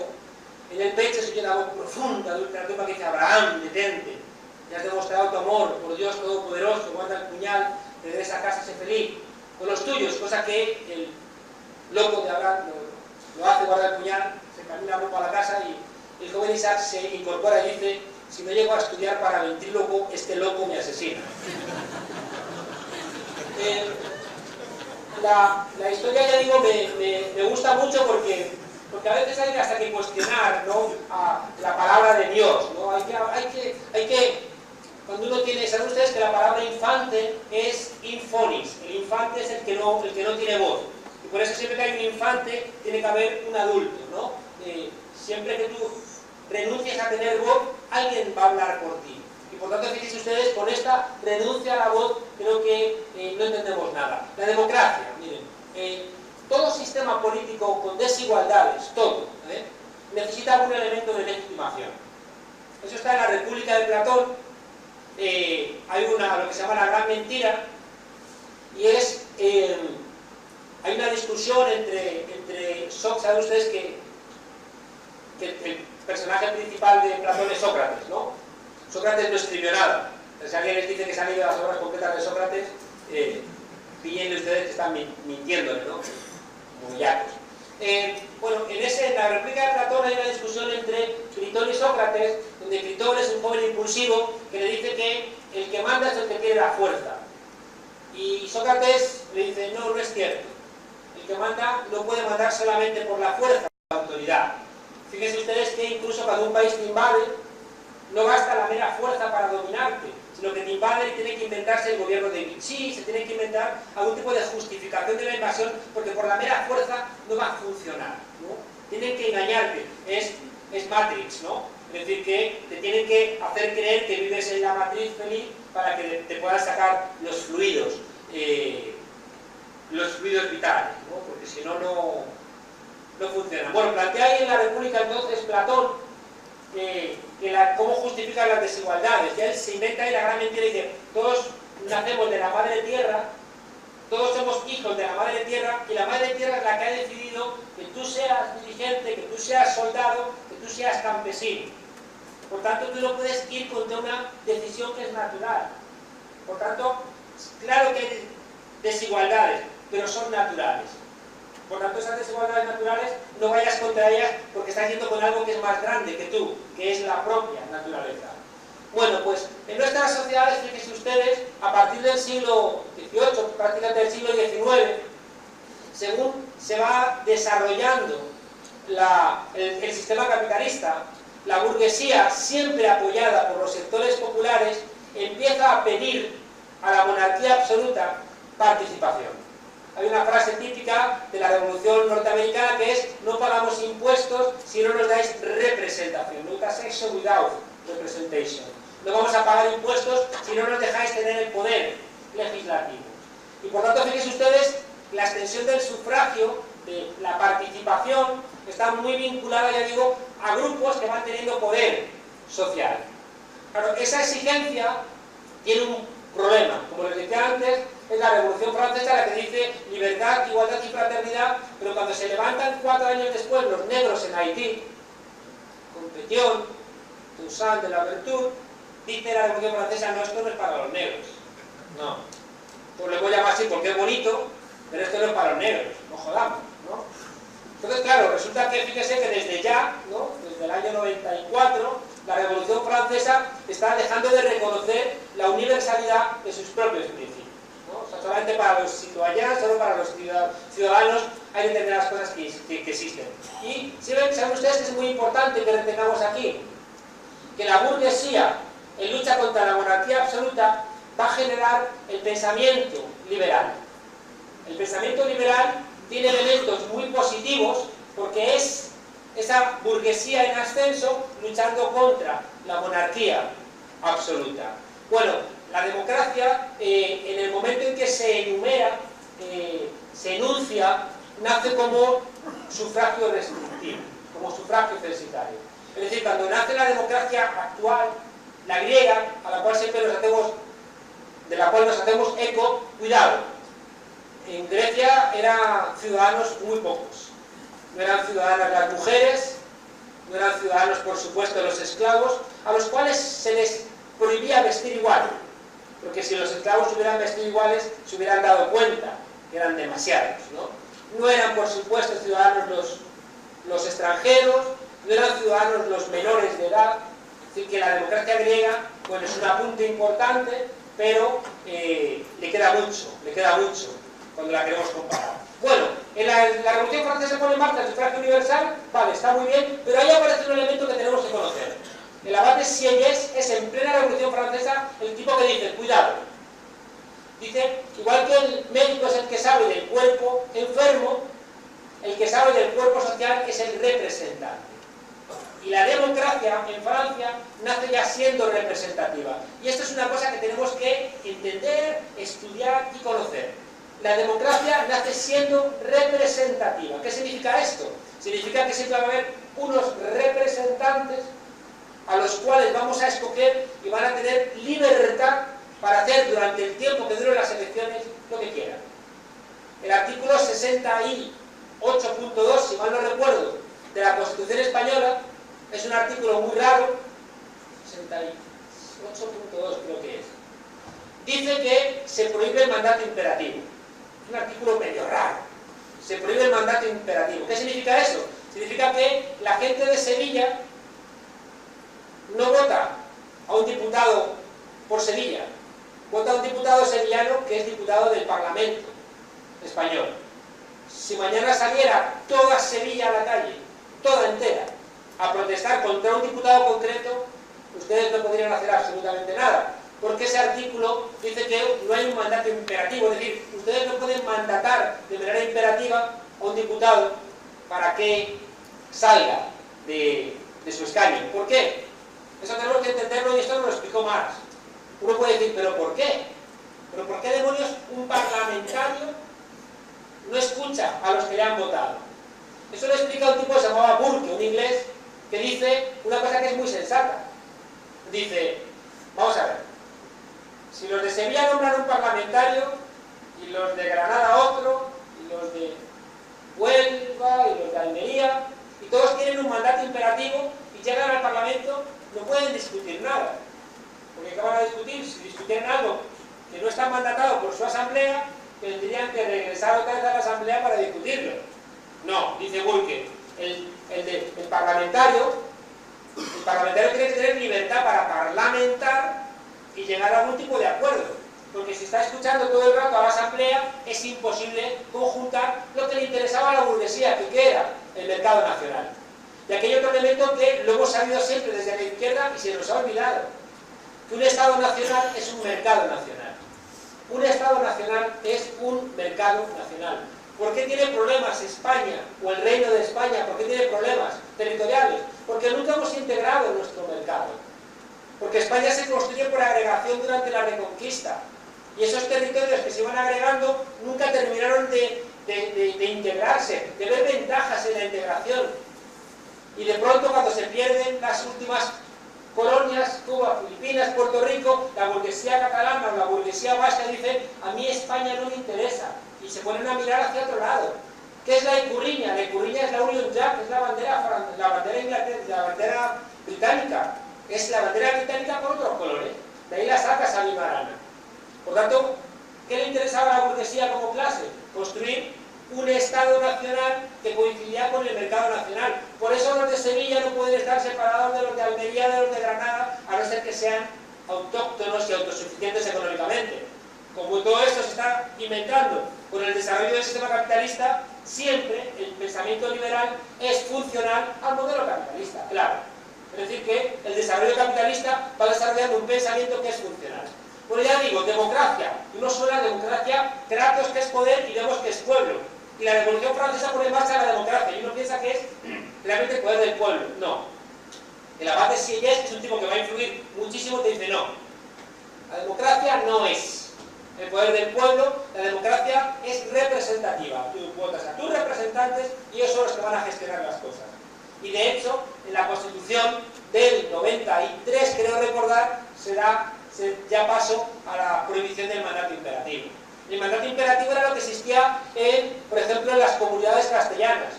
en el pecho, se oye una voz profunda de ultratumba que dice: Abraham, detente, ya has demostrado tu amor por Dios Todopoderoso, guarda el puñal, regresa a casa, sé feliz con los tuyos. Cosa que el loco de Abraham lo hace, guarda el puñal, se camina rumbo a la casa, y el joven Isaac se incorpora y dice: si no llego a estudiar para ventríloco, este loco me asesina. La historia, ya digo, me gusta mucho porque a veces hay hasta que cuestionar, ¿no?, a la palabra de Dios, ¿no? Hay que cuando uno tiene, ¿saben ustedes que la palabra infante es infonis? El infante es el que no tiene voz. Y por eso siempre que hay un infante, tiene que haber un adulto, ¿no? Siempre que tú renuncies a tener voz, alguien va a hablar por ti. Y por tanto, fíjense ustedes, con esta renuncia a la voz, creo que no entendemos nada. La democracia, miren, todo sistema político con desigualdades, todo, necesita algún elemento de legitimación. Eso está en la República de Platón. Hay lo que se llama la gran mentira, y es, hay una discusión entre Sócrates. ¿Saben ustedes que el personaje principal de Platón es Sócrates, ¿no? Sócrates no escribió nada. Si alguien les dice que se han leído las obras completas de Sócrates, píllenle ustedes que están mintiéndole, ¿no? Muy yacos. Bueno, en la República de Platón hay una discusión entre Critón y Sócrates, donde Critón es un joven impulsivo que le dice que el que manda es el que tiene la fuerza. Y Sócrates le dice: no, no es cierto. El que manda no puede mandar solamente por la fuerza, por la autoridad. Fíjense ustedes que incluso cuando un país te invade, no basta la mera fuerza para dominarte, sino que te invade y tiene que inventarse el gobierno de Vichy, se tiene que inventar algún tipo de justificación de la invasión, porque por la mera fuerza no va a funcionar, ¿no? Tienen que engañarte, es Matrix, ¿no? Es decir, que te tienen que hacer creer que vives en la matriz feliz para que te puedan sacar los fluidos vitales, ¿no? Porque si no, no funciona. Bueno, plantea ahí en la República entonces Platón cómo justifican las desigualdades. Ya él se inventa ahí la gran mentira y dice: todos nacemos de la madre tierra, todos somos hijos de la madre tierra, y la madre tierra es la que ha decidido que tú seas dirigente, que tú seas soldado, que tú seas campesino. Por tanto, tú no puedes ir contra una decisión que es natural. Por tanto, claro que hay desigualdades, pero son naturales. Por tanto, esas desigualdades naturales, no vayas contra ellas porque estás yendo con algo que es más grande que tú, que es la propia naturaleza. Bueno, pues en nuestras sociedades, fíjense ustedes, a partir del siglo XVIII, prácticamente del siglo XIX, según se va desarrollando el sistema capitalista, la burguesía, siempre apoyada por los sectores populares, empieza a pedir a la monarquía absoluta participación. Hay una frase típica de la Revolución Norteamericana que es: no pagamos impuestos si no nos dais representación. No taxation without representation. No vamos a pagar impuestos si no nos dejáis tener el poder. legislativos. Y por tanto, fíjense ustedes, la extensión del sufragio, de la participación, está muy vinculada, ya digo, a grupos que van teniendo poder social. Claro, esa exigencia tiene un problema. Como les decía antes, es la Revolución Francesa la que dice libertad, igualdad y fraternidad, pero cuando se levantan 4 años después los negros en Haití, con Pétion, Toussaint de la Louverture, dice la Revolución Francesa: no, esto no es para los negros. No. Pues le voy a llamar así porque es bonito, pero esto no es para los negros, no jodamos, ¿no? Entonces, claro, resulta que, fíjese que desde ya, ¿no?, desde el año 94, la Revolución Francesa está dejando de reconocer la universalidad de sus propios principios, ¿no? O sea, solamente para los citoyens, solo para los ciudadanos hay determinadas cosas que existen. Y saben ustedes que es muy importante que retengamos aquí que la burguesía, en lucha contra la monarquía absoluta, va a generar el pensamiento liberal. El pensamiento liberal tiene elementos muy positivos porque es esa burguesía en ascenso luchando contra la monarquía absoluta. Bueno, la democracia, en el momento en que se enumera, se enuncia, nace como sufragio restrictivo, como sufragio censitario. Es decir, cuando nace la democracia actual, la griega, a la cual siempre de la cual nos hacemos eco, cuidado. En Grecia eran ciudadanos muy pocos. No eran ciudadanas las mujeres, no eran ciudadanos, por supuesto, los esclavos, a los cuales se les prohibía vestir igual. Porque si los esclavos hubieran vestido iguales, se hubieran dado cuenta que eran demasiados, ¿no? No eran, por supuesto, ciudadanos los extranjeros, no eran ciudadanos los menores de edad. Es decir, que la democracia griega, bueno, es un apunte importante, pero le queda mucho cuando la queremos comparar. Bueno, en la Revolución Francesa se pone en marcha el sufragio universal, vale, está muy bien, pero ahí aparece un elemento que tenemos que conocer. El abate Sieyès es en plena Revolución Francesa el tipo que dice: cuidado. Dice, igual que el médico es el que sabe del cuerpo enfermo, el que sabe del cuerpo social es el representante. Y la democracia en Francia nace ya siendo representativa. Y esto es una cosa que tenemos que entender, estudiar y conocer. La democracia nace siendo representativa. ¿Qué significa esto? Significa que siempre va a haber unos representantes a los cuales vamos a escoger y van a tener libertad para hacer durante el tiempo que duren las elecciones lo que quieran. El artículo 68.2, si mal no recuerdo, de la Constitución Española, es un artículo muy raro, 68.2 creo que es. Dice que se prohíbe el mandato imperativo. Es un artículo medio raro. Se prohíbe el mandato imperativo. ¿Qué significa eso? Significa que la gente de Sevilla no vota a un diputado por Sevilla, vota a un diputado sevillano que es diputado del Parlamento español. Si mañana saliera toda Sevilla a la calle, toda entera, a protestar contra un diputado concreto, ustedes no podrían hacer absolutamente nada, porque ese artículo dice que no hay un mandato imperativo, es decir, ustedes no pueden mandatar de manera imperativa a un diputado para que salga de su escaño. ¿Por qué? Eso tenemos que entenderlo y esto nos lo explicó Marx. Uno puede decir, ¿pero por qué? ¿Pero por qué demonios un parlamentario no escucha a los que le han votado? Eso lo explica un tipo que se llamaba Burke, un inglés, que dice una cosa que es muy sensata. Dice, vamos a ver, si los de Sevilla nombran un parlamentario, y los de Granada otro, y los de Huelva, y los de Almería, y todos tienen un mandato imperativo, y llegan al Parlamento, no pueden discutir nada. Porque ¿qué van a discutir? Si discuten algo que no está mandatado por su asamblea, tendrían que regresar otra vez a la asamblea para discutirlo. No, dice Burke, el parlamentario tiene que tener libertad para parlamentar y llegar a algún tipo de acuerdo. Porque si está escuchando todo el rato a la asamblea, es imposible conjuntar lo que le interesaba a la burguesía, que era el mercado nacional. Y aquí hay otro elemento que lo hemos sabido siempre desde la izquierda y se nos ha olvidado. Que un Estado nacional es un mercado nacional. Un Estado nacional es un mercado nacional. ¿Por qué tiene problemas España o el Reino de España? ¿Por qué tiene problemas territoriales? Porque nunca hemos integrado nuestro mercado. Porque España se construye por agregación durante la Reconquista. Y esos territorios que se iban agregando nunca terminaron de integrarse, de ver ventajas en la integración. Y de pronto, cuando se pierden las últimas colonias, Cuba, Filipinas, Puerto Rico, la burguesía catalana o la burguesía vasca dice: a mí España no me interesa, y se ponen a mirar hacia otro lado. ¿Qué es la Icurriña? La Icurriña es la Union Jack, es la bandera británica, es la bandera británica por otros colores, de ahí la saca Sabino Arana. Por tanto, ¿qué le interesaba a la burguesía como clase? Construir un Estado nacional que coincidía con el mercado nacional. Por eso los de Sevilla no pueden estar separados de los de Almería, de los de Granada, a no ser que sean autóctonos y autosuficientes económicamente. Como todo esto se está inventando con el desarrollo del sistema capitalista, siempre el pensamiento liberal es funcional al modelo capitalista, claro. Es decir, que el desarrollo capitalista va desarrollando un pensamiento que es funcional. Bueno, ya digo, democracia. Uno suena a democracia, Kratos, que es poder, y vemos que es pueblo. Y la Revolución Francesa pone en marcha la democracia, y uno piensa que es realmente el poder del pueblo. No. El abate Sieyès, que es un tipo que va a influir muchísimo, te dice no. La democracia no es el poder del pueblo, la democracia es representativa. Tú votas a tus representantes y ellos son los que van a gestionar las cosas. Y de hecho, en la Constitución del 93, creo recordar, ya paso a la prohibición del mandato imperativo. El mandato imperativo era lo que existía, por ejemplo, en las comunidades castellanas.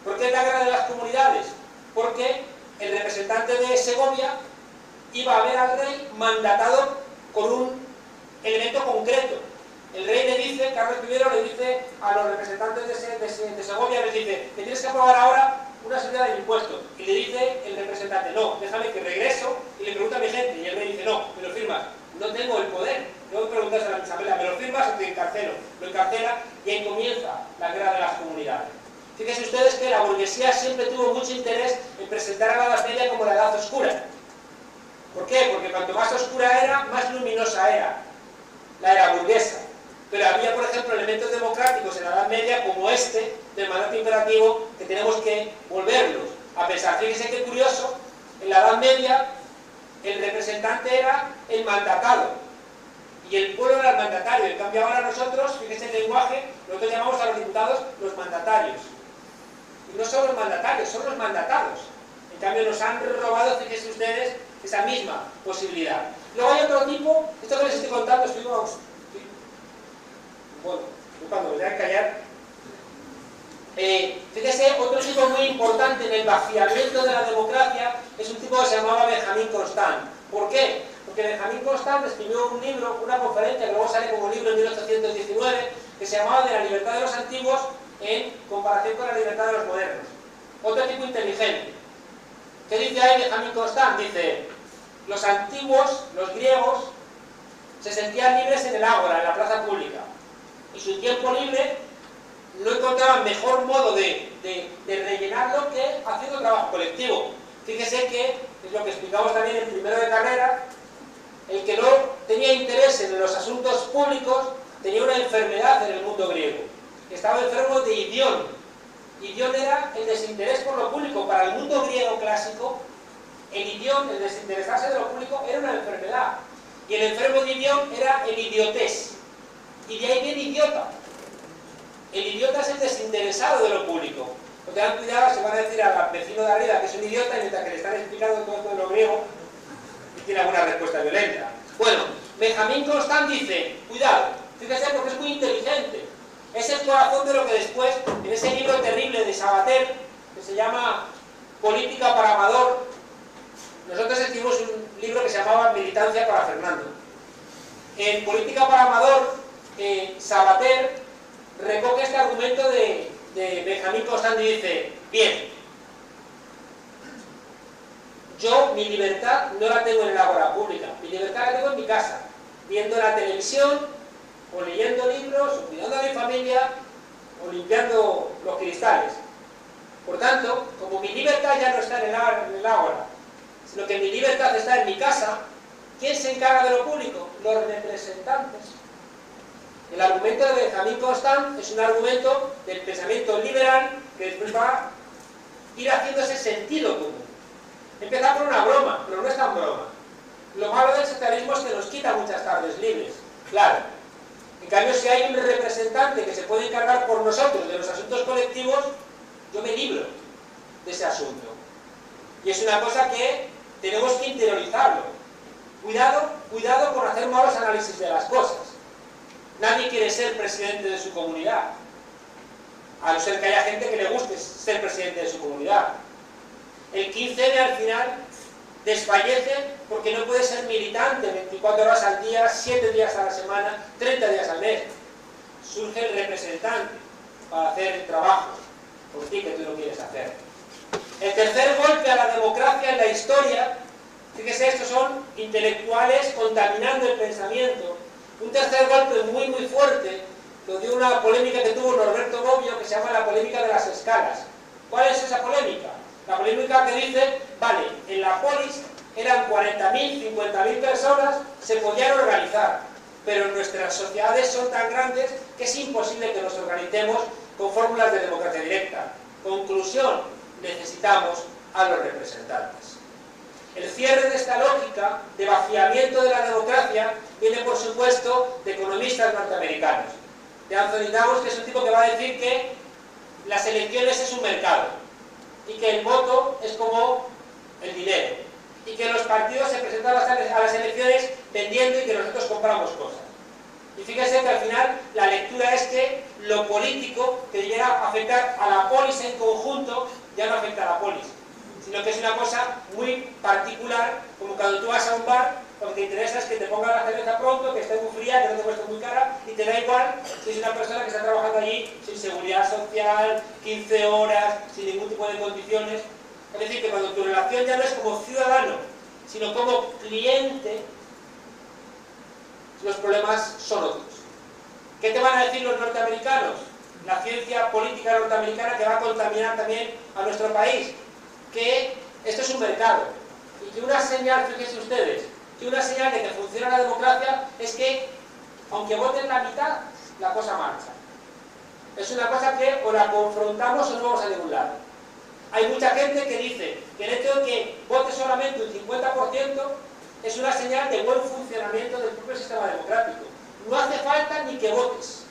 ¿Por qué la guerra de las comunidades? Porque el representante de Segovia iba a ver al rey mandatado con un elemento concreto. El rey le dice, Carlos I le dice a los representantes de Segovia, les dice: que tienes que aprobar ahora una subida del impuesto. Y le dice el representante: no, déjame que regreso y le pregunto a mi gente. Y el rey dice: no, me lo firmas. No tengo el poder. Tengo que preguntarse a la asamblea: ¿me lo firmas o te encarcelo? Lo encarcela y ahí comienza la guerra de las comunidades. Fíjense ustedes que la burguesía siempre tuvo mucho interés en presentar a la Edad Media como la Edad Oscura. ¿Por qué? Porque cuanto más oscura era, más luminosa era la era burguesa. Pero había, por ejemplo, elementos democráticos en la Edad Media como este, del mandato imperativo, que tenemos que volverlos a pensar. Fíjense qué curioso, en la Edad Media el representante era el mandatado y el pueblo era el mandatario. En cambio ahora nosotros, fíjense el lenguaje, nosotros llamamos a los diputados los mandatarios. Y no son los mandatarios, son los mandatados. En cambio nos han robado, fíjense ustedes, esa misma posibilidad. Luego hay otro tipo, esto que les estoy contando, bueno, cuando me voy a callar. Fíjese, otro tipo muy importante en el vaciamiento de la democracia es un tipo que se llamaba Benjamín Constant. ¿Por qué? Porque Benjamín Constant escribió un libro, una conferencia que luego sale como libro en 1819, que se llamaba De la libertad de los antiguos en comparación con la libertad de los modernos. Otro tipo inteligente. ¿Qué dice ahí Benjamín Constant? Dice: los antiguos, los griegos, se sentían libres en el ágora, en la plaza pública. Y su tiempo libre no encontraban mejor modo de rellenarlo que haciendo trabajo colectivo. Fíjese que, es lo que explicamos también en primero de carrera, el que no tenía interés en los asuntos públicos tenía una enfermedad en el mundo griego. Estaba enfermo de idión. Idión era el desinterés por lo público. Para el mundo griego clásico, el idión, el desinteresarse de lo público, era una enfermedad. Y el enfermo de idión era el idiotés. Y de ahí viene idiota. El idiota es el desinteresado de lo público. No tengan cuidado, se van a decir al vecino de arriba que es un idiota, y mientras que le están explicando todo lo griego y tiene alguna respuesta violenta. Bueno, Benjamín Constant dice: cuidado, fíjese porque es muy inteligente. Es el corazón de lo que después, en ese libro terrible de Sabater, que se llama Política para Amador, nosotros escribimos un libro que se llamaba Militancia para Fernando. En Política para Amador, Sabater recoge este argumento de Benjamín Constant y dice: bien, yo mi libertad no la tengo en el ágora pública, mi libertad la tengo en mi casa, viendo la televisión, o leyendo libros, o cuidando a mi familia, o limpiando los cristales. Por tanto, como mi libertad ya no está en el ágora, sino que mi libertad está en mi casa, ¿quién se encarga de lo público? Los representantes. El argumento de Benjamín Constant es un argumento del pensamiento liberal que después va a ir haciéndose sentido común. Empieza por una broma, pero no es tan broma. Lo malo del socialismo es que nos quita muchas tardes libres. Claro, cambio, si hay un representante que se puede encargar por nosotros de los asuntos colectivos, yo me libro de ese asunto. Y es una cosa que tenemos que interiorizarlo. Cuidado con hacer malos análisis de las cosas. Nadie quiere ser presidente de su comunidad, a no ser que haya gente que le guste ser presidente de su comunidad. El 15M al final desfallece porque no puede ser militante 24 horas al día, 7 días a la semana, 30 días al mes. Surge el representante para hacer el trabajo por ti que tú no quieres hacer. El tercer golpe a la democracia en la historia, fíjese, estos son intelectuales contaminando el pensamiento. Un tercer golpe muy muy fuerte lo dio una polémica que tuvo Norberto Bobbio, que se llama la polémica de las escalas. ¿Cuál es esa polémica? La polémica que dice, vale, en la polis eran 40.000, 50.000 personas, se podían organizar, pero nuestras sociedades son tan grandes que es imposible que nos organicemos con fórmulas de democracia directa. Conclusión, necesitamos a los representantes. El cierre de esta lógica de vaciamiento de la democracia viene, por supuesto, de economistas norteamericanos. De Anthony Dawes, que es un tipo que va a decir que las elecciones es un mercado y que el voto es como el dinero y que los partidos se presentan a las elecciones vendiendo y que nosotros compramos cosas. Y fíjense que al final la lectura es que lo político que llega a afectar a la polis en conjunto ya no afecta a la polis, sino que es una cosa muy particular, como cuando tú vas a un bar, lo que te interesa es que te pongan la cerveza pronto, que esté muy fría, que no te cueste muy cara, y te da igual si es una persona que está trabajando allí sin seguridad social, 15 horas, sin ningún tipo de condiciones. Es decir, que cuando tu relación ya no es como ciudadano, sino como cliente, los problemas son otros. ¿Qué te van a decir los norteamericanos? La ciencia política norteamericana, que va a contaminar también a nuestro país, que esto es un mercado y que una señal, fíjense ustedes, que una señal de que funciona la democracia es que, aunque voten la mitad, la cosa marcha. Es una cosa que o la confrontamos o no vamos a ningún lado. Hay mucha gente que dice que el hecho de que vote solamente un 50% es una señal de buen funcionamiento del propio sistema democrático. No hace falta ni que votes,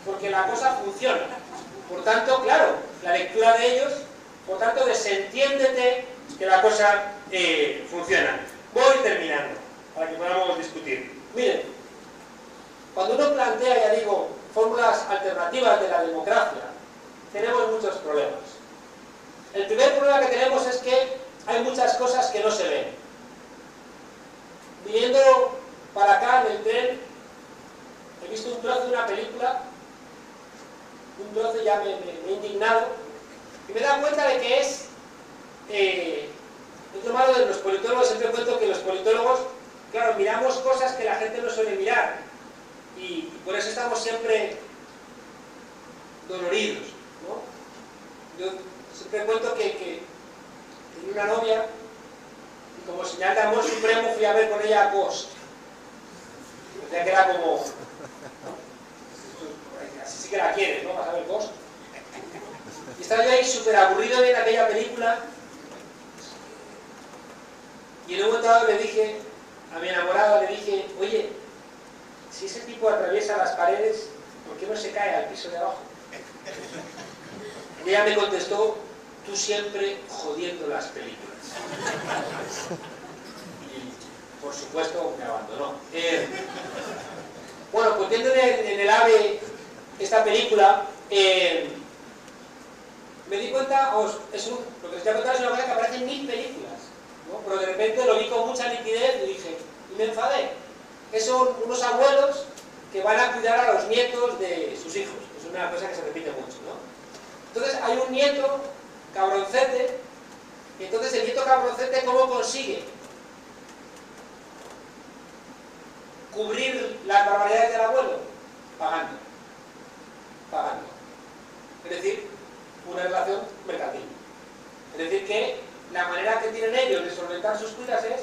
porque la cosa funciona. Por tanto, claro, la lectura de ellos, por tanto, desentiéndete que la cosa funciona. Voy terminando, para que podamos discutir. Miren, cuando uno plantea, ya digo, fórmulas alternativas de la democracia, tenemos muchos problemas. El primer problema que tenemos es que hay muchas cosas que no se ven. Viniendo para acá en el tren, he visto un trozo de una película, un trozo ya me he indignado, y me he dado cuenta de que es lo malo de los politólogos. Siempre cuento que los politólogos, claro, miramos cosas que la gente no suele mirar, y por eso estamos siempre doloridos, ¿no? Yo siempre cuento que tenía una novia, y como señal de amor supremo fui a ver con ella a Ghost. Decía que era como... así sí que la quieres, ¿no? Vas a ver Ghost. Y estaba yo ahí súper aburrido en aquella película, y en un momento dado le dije a mi enamorada, le dije, oye, si ese tipo atraviesa las paredes, ¿por qué no se cae al piso de abajo? Y ella me contestó, tú siempre jodiendo las películas. Y por supuesto me abandonó. Bueno, pues viendo en el AVE esta película, me di cuenta, lo que les voy a contar es una cosa que aparece en 1000 películas, ¿no? Pero de repente lo vi con mucha nitidez y dije, y me enfadé, que son unos abuelos que van a cuidar a los nietos de sus hijos. Es una cosa que se repite mucho, ¿no? Entonces hay un nieto cabroncete, y entonces el nieto cabroncete, ¿cómo consigue cubrir las barbaridades del abuelo? Pagando. Es decir, una relación mercantil. Es decir, que la manera que tienen ellos de solventar sus cuidas es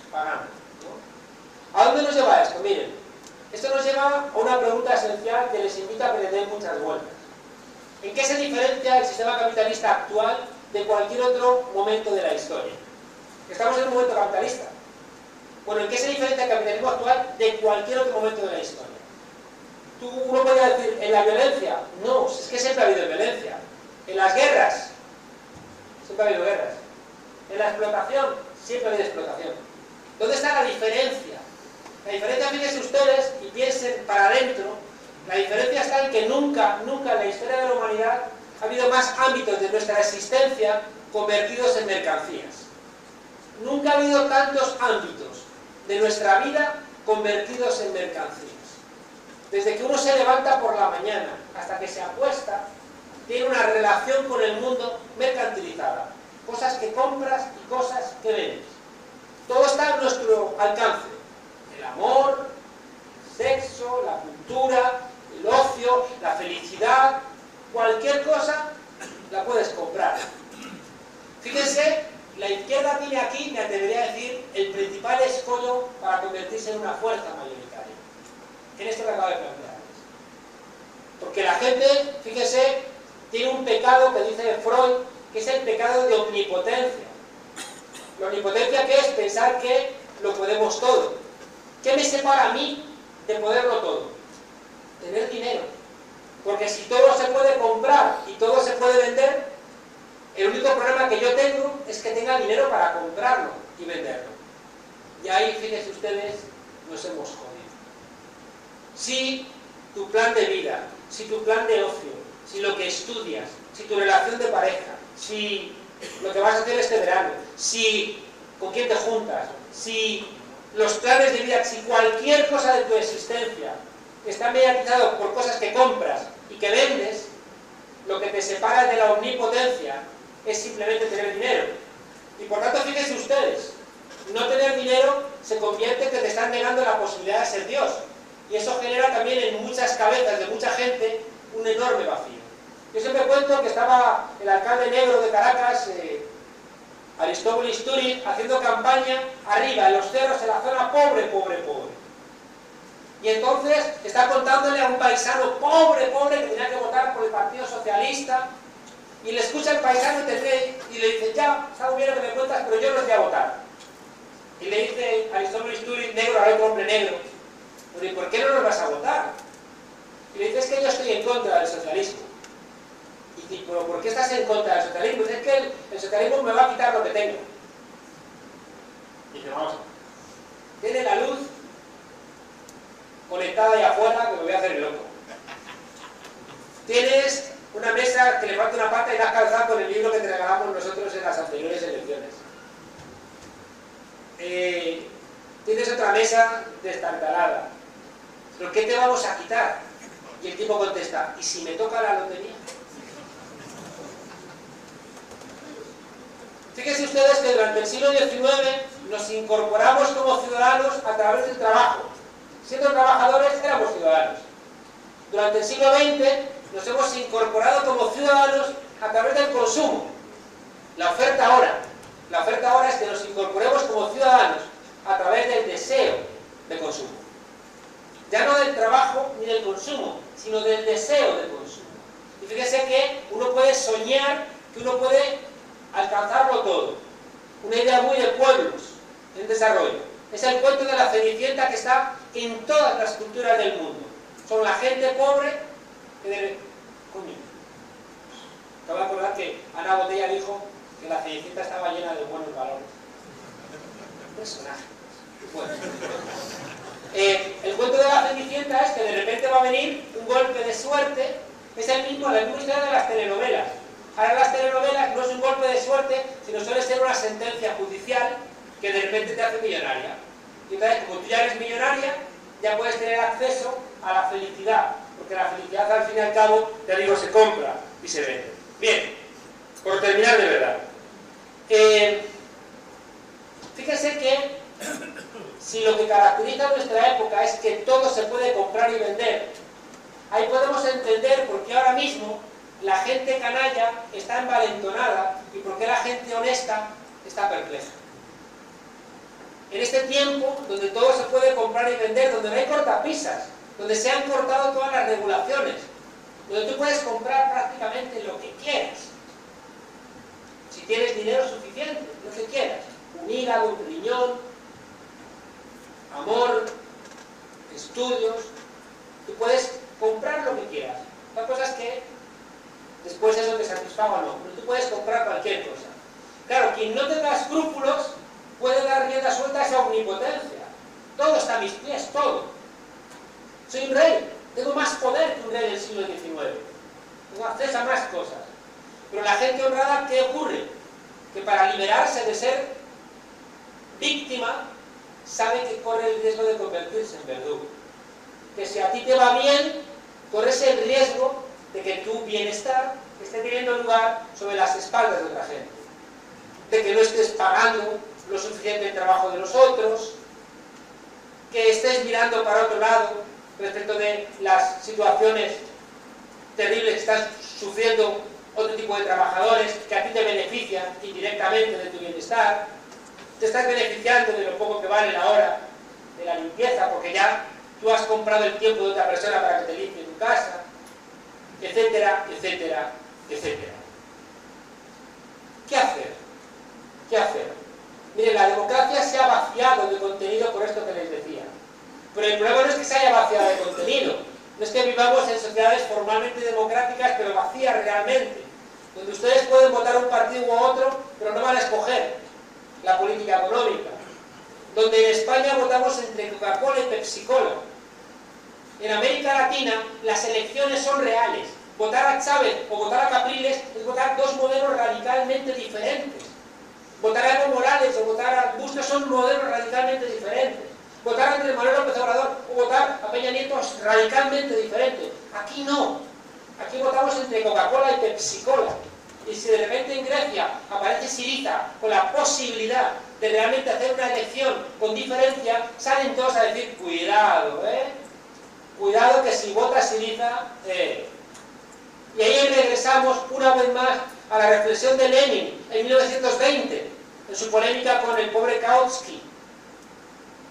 pagando, ¿no? ¿A dónde nos lleva esto? Miren, esto nos lleva a una pregunta esencial que les invito a que le den muchas vueltas. ¿En qué se diferencia el sistema capitalista actual de cualquier otro momento de la historia? Estamos en un momento capitalista. Bueno, ¿en qué se diferencia el capitalismo actual de cualquier otro momento de la historia? Uno podría decir, ¿en la violencia? No, es que siempre ha habido violencia. En las guerras, siempre ha habido guerras. En la explotación, siempre ha habido explotación. ¿Dónde está la diferencia? La diferencia, fíjense ustedes, y piensen para adentro, la diferencia está en que nunca en la historia de la humanidad ha habido más ámbitos de nuestra existencia convertidos en mercancías. Nunca ha habido tantos ámbitos de nuestra vida convertidos en mercancías. Desde que uno se levanta por la mañana hasta que se acuesta, tiene una relación con el mundo mercantilizada. Cosas que compras y cosas que vendes. Todo está a nuestro alcance. El amor, el sexo, la cultura, el ocio, la felicidad, cualquier cosa la puedes comprar. Fíjense, la izquierda tiene aquí, me atrevería a decir, el principal escollo para convertirse en una fuerza mayoritaria. En esto que acabo de plantear. Porque la gente, fíjese, tiene un pecado que dice Freud, que es el pecado de omnipotencia. La omnipotencia, ¿qué es? Pensar que lo podemos todo. ¿Qué me separa a mí de poderlo todo? Tener dinero. Porque si todo se puede comprar y todo se puede vender, el único problema que yo tengo es que tenga dinero para comprarlo y venderlo. Y ahí, fíjense ustedes, nos hemos jodido. Si tu plan de vida, si tu plan de ocio, si lo que estudias, si tu relación de pareja, si lo que vas a hacer este verano, si con quién te juntas, si los planes de vida, si cualquier cosa de tu existencia está mediatizado por cosas que compras y que vendes, lo que te separa de la omnipotencia es simplemente tener dinero. Y por tanto, fíjense ustedes, no tener dinero se convierte en que te están negando la posibilidad de ser Dios. Y eso genera también en muchas cabezas de mucha gente un enorme vacío. Yo siempre cuento que estaba el alcalde negro de Caracas, Aristóbulo Turiz, haciendo campaña arriba, en los cerros, en la zona pobre. Y entonces está contándole a un paisano pobre, que tenía que votar por el Partido Socialista, y le escucha el paisano y le dice, ya, está muy bien lo que me cuentas, pero yo no voy a votar. Y le dice Aristóbulo Turiz, negro, a otro hombre negro, ¿y por qué no nos vas a votar? Y le dice, es que yo estoy en contra del socialismo. Y dice, ¿pero por qué estás en contra del socialismo? Dice, es que el socialismo me va a quitar lo que tengo. Y dice, vamos a ver. Tiene la luz conectada ahí afuera, que me voy a hacer el loco. Tienes una mesa que le falta una pata y la has calzado con el libro que te regalamos nosotros en las anteriores elecciones. Tienes otra mesa destartalada. ¿Pero qué te vamos a quitar? Y el tipo contesta, ¿y si me toca la lotería? Fíjense ustedes que durante el siglo XIX nos incorporamos como ciudadanos a través del trabajo. Siendo trabajadores, éramos ciudadanos. Durante el siglo XX nos hemos incorporado como ciudadanos a través del consumo. La oferta ahora es que nos incorporemos como ciudadanos a través del deseo de consumo. Ya no del trabajo ni del consumo, sino del deseo de consumo. Y fíjese que uno puede soñar, que uno puede alcanzarlo todo. Una idea muy de pueblos en desarrollo. Es el cuento de la Cenicienta que está en todas las culturas del mundo. Son la gente pobre que debe... Coño. Acabo de acordar que Ana Botella dijo que la Cenicienta estaba llena de buenos valores. Un personaje. Bueno. El cuento de la Cenicienta es que de repente va a venir un golpe de suerte. Es la misma historia de las telenovelas. Ahora las telenovelas no es un golpe de suerte, sino suele ser una sentencia judicial que de repente te hace millonaria. Y entonces, como tú ya eres millonaria, ya puedes tener acceso a la felicidad, porque la felicidad al fin y al cabo, te digo, se compra y se vende. Bien, por terminar de verdad. Fíjense que si lo que caracteriza nuestra época es que todo se puede comprar y vender, ahí podemos entender por qué ahora mismo la gente canalla está envalentonada y por qué la gente honesta está perpleja. En este tiempo, donde todo se puede comprar y vender, donde no hay cortapisas, donde se han cortado todas las regulaciones, donde tú puedes comprar prácticamente lo que quieras, si tienes dinero suficiente, lo que quieras, un hígado, un riñón, amor, estudios, tú puedes comprar lo que quieras. La cosa es que después eso te satisfaga o no, pero tú puedes comprar cualquier cosa. Claro, quien no tenga escrúpulos puede dar rienda suelta a esa omnipotencia. Todo está a mis pies, todo. Soy un rey, tengo más poder que un rey del siglo XIX. Tengo acceso a más cosas. Pero la gente honrada, ¿qué ocurre? Que para liberarse de ser víctima, sabe que corre el riesgo de convertirse en verdugo. Que si a ti te va bien, corres el riesgo de que tu bienestar esté teniendo lugar sobre las espaldas de otra gente. De que no estés pagando lo suficiente el trabajo de los otros, que estés mirando para otro lado respecto de las situaciones terribles que están sufriendo otro tipo de trabajadores que a ti te benefician indirectamente de tu bienestar. Te estás beneficiando de lo poco que vale la hora de la limpieza, porque ya tú has comprado el tiempo de otra persona para que te limpie tu casa, etcétera, etcétera, etcétera. ¿Qué hacer? ¿Qué hacer? Mire, la democracia se ha vaciado de contenido por esto que les decía. Pero el problema no es que se haya vaciado de contenido, no es que vivamos en sociedades formalmente democráticas, pero vacías realmente, donde ustedes pueden votar un partido u otro, pero no van a escoger la política económica, donde en España votamos entre Coca-Cola y Pepsi-Cola. En América Latina las elecciones son reales. Votar a Chávez o votar a Capriles es votar dos modelos radicalmente diferentes. Votar a Evo Morales o votar a Bustos son modelos radicalmente diferentes. Votar a Andrés Manuel López Obrador o votar a Peña Nieto es radicalmente diferente. Aquí no. Aquí votamos entre Coca-Cola y Pepsi-Cola. Y si de repente en Grecia aparece Syriza con la posibilidad de realmente hacer una elección con diferencia, salen todos a decir, cuidado, cuidado que si vota Syriza, Y ahí regresamos una vez más a la reflexión de Lenin en 1920, en su polémica con el pobre Kautsky,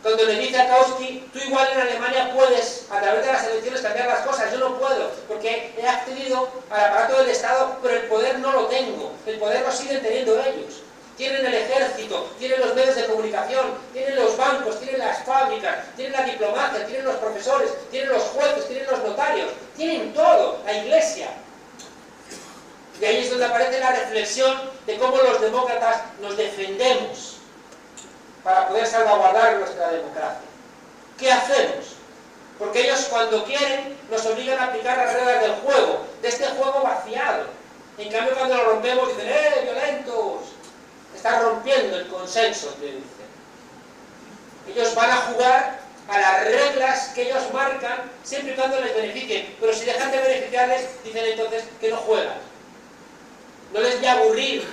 donde le dice a Kautsky, tú igual en Alemania puedes, a través de las elecciones, cambiar las cosas, yo no puedo, porque he accedido al aparato del Estado, pero el poder no lo tengo, el poder lo siguen teniendo ellos. Tienen el ejército, tienen los medios de comunicación, tienen los bancos, tienen las fábricas, tienen la diplomacia, tienen los profesores, tienen los jueces, tienen los notarios, tienen todo, la iglesia. Y ahí es donde aparece la reflexión de cómo los demócratas nos defendemos para poder salvaguardar nuestra democracia. ¿Qué hacemos? Porque ellos cuando quieren nos obligan a aplicar las reglas del juego, de este juego vaciado. En cambio cuando lo rompemos dicen, violentos, están rompiendo el consenso, te dicen. Ellos van a jugar a las reglas que ellos marcan siempre y cuando les beneficien, pero si dejan de beneficiarles, dicen entonces que no juegan. No les voy a aburrir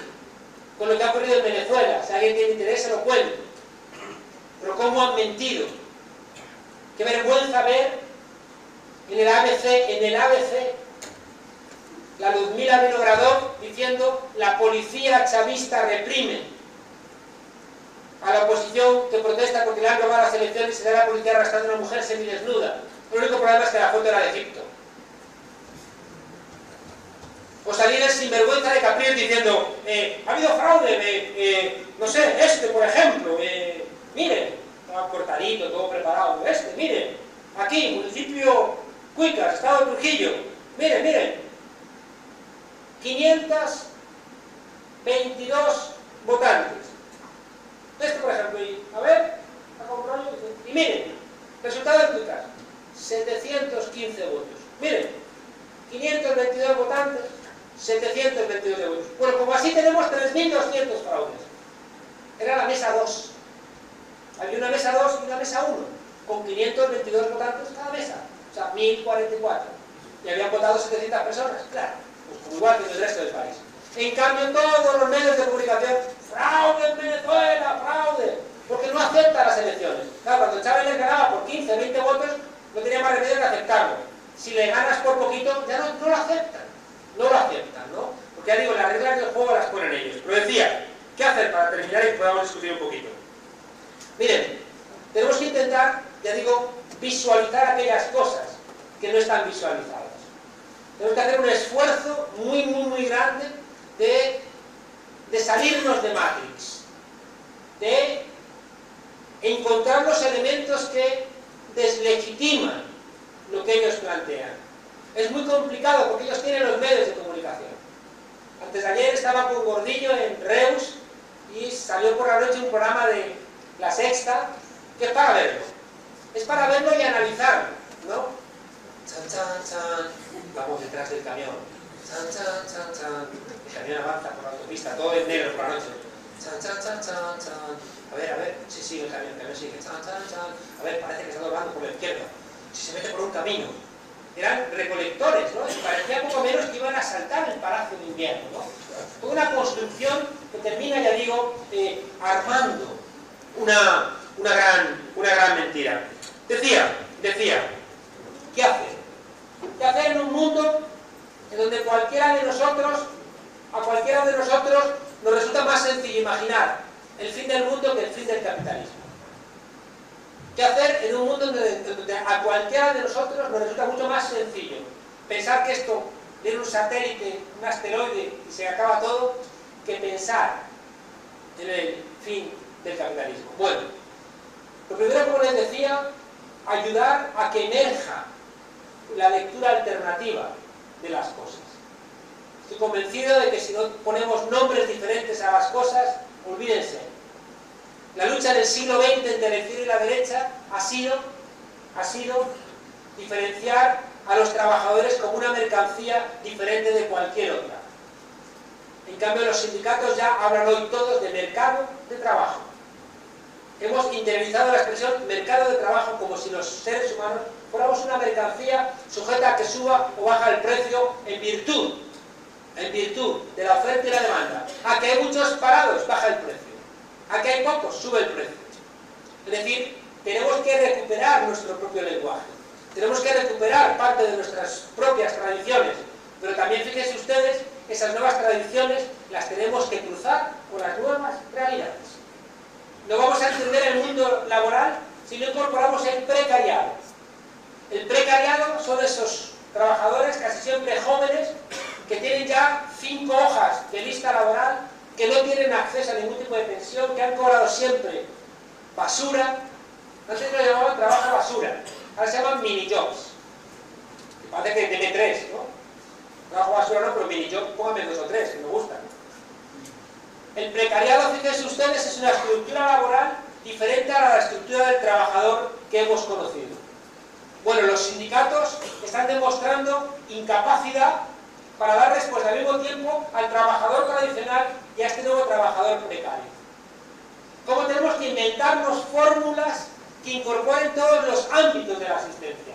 con lo que ha ocurrido en Venezuela. Si alguien tiene interés, se lo cuento. Pero cómo han mentido. Qué vergüenza ver en el ABC, la Ludmila Vinogradov diciendo la policía chavista reprime a la oposición que protesta porque le han robado las elecciones y se da la policía arrastrando a una mujer semidesnuda. El único problema es que la foto era de Egipto. O salir el sinvergüenza de Capriles diciendo ha habido fraude, no sé, por ejemplo, miren, todo cortadito, todo preparado, miren, aquí, municipio Cuicas, estado de Trujillo, miren, 522 votantes. Por ejemplo, a ver, y miren, resultado de Cuicas, 715 votos. Miren, 522 votantes, 722 votos. Bueno, como así tenemos 3.200 fraudes. Era la mesa 2. Había una mesa 2 y una mesa 1, con 522 votantes cada mesa. O sea, 1.044. Y habían votado 700 personas. Claro, pues como igual que en el resto del país. En cambio, todos los medios de comunicación, fraude en Venezuela, fraude, porque no aceptan las elecciones. Claro, cuando Chávez les ganaba por 15, 20 votos, no tenía más remedio que aceptarlo. Si le ganas por poquito, ya no lo aceptan. No lo aceptan, ¿no? Porque ya digo, las reglas del juego las ponen ellos. Pero decía, ¿qué hacer para terminar y podamos discutir un poquito? Miren, tenemos que intentar, ya digo, visualizar aquellas cosas que no están visualizadas. Tenemos que hacer un esfuerzo muy grande de salirnos de Matrix, de encontrar los elementos que deslegitiman lo que ellos plantean. Es muy complicado porque ellos tienen los medios de comunicación. Antes de ayer estaba con Gordillo en Reus y salió por la noche un programa de La Sexta que es para verlo. Es para verlo y analizarlo, ¿no? Chan, chan, chan. Vamos detrás del camión. Chan, chan, chan, chan. El camión avanza por la autopista, todo en negro por la noche. Chan, chan, chan, chan, chan. A ver, sí, sigue el camión sigue. Chan, chan, chan. A ver, parece que está doblando por la izquierda. Si se mete por un camino. Eran recolectores, ¿no? Y parecía poco menos que iban a asaltar el Palacio de Invierno, ¿no? Toda una construcción que termina, ya digo, armando una gran mentira. Decía, ¿qué hacer? ¿Qué hacer en un mundo en donde a cualquiera de nosotros nos resulta más sencillo imaginar el fin del mundo que el fin del capitalismo? ¿Qué hacer en un mundo donde a cualquiera de nosotros nos resulta mucho más sencillo pensar que esto viene un satélite, un asteroide y se acaba todo, que pensar en el fin del capitalismo? Bueno, lo primero, como les decía, ayudar a que emerja la lectura alternativa de las cosas. Estoy convencido de que si no ponemos nombres diferentes a las cosas, olvídense. La lucha del siglo XX entre la izquierda y la derecha ha sido diferenciar a los trabajadores como una mercancía diferente de cualquier otra. En cambio, los sindicatos ya hablan hoy todos de mercado de trabajo. Hemos interiorizado la expresión mercado de trabajo como si los seres humanos fuéramos una mercancía sujeta a que suba o baja el precio en virtud de la oferta y la demanda. A que hay muchos parados, baja el precio. A que hay pocos, sube el precio. Es decir, tenemos que recuperar nuestro propio lenguaje. Tenemos que recuperar parte de nuestras propias tradiciones. Pero también, fíjense ustedes, esas nuevas tradiciones las tenemos que cruzar con las nuevas realidades. No vamos a entender el mundo laboral si no incorporamos el precariado. El precariado son esos trabajadores, casi siempre jóvenes, que tienen ya 5 hojas de lista laboral, que no tienen acceso a ningún tipo de pensión, que han cobrado siempre basura. Antes lo llamaban trabajo basura, ahora se llaman mini jobs. Parece que tiene 3, ¿no? Trabajo basura no, pero mini job, pónganme 2 o 3, que me gustan. El precariado, fíjense ustedes, es una estructura laboral diferente a la estructura del trabajador que hemos conocido. Bueno, los sindicatos están demostrando incapacidad para dar respuesta al mismo tiempo al trabajador tradicional y a este nuevo trabajador precario. ¿Cómo tenemos que inventarnos fórmulas que incorporen todos los ámbitos de la asistencia?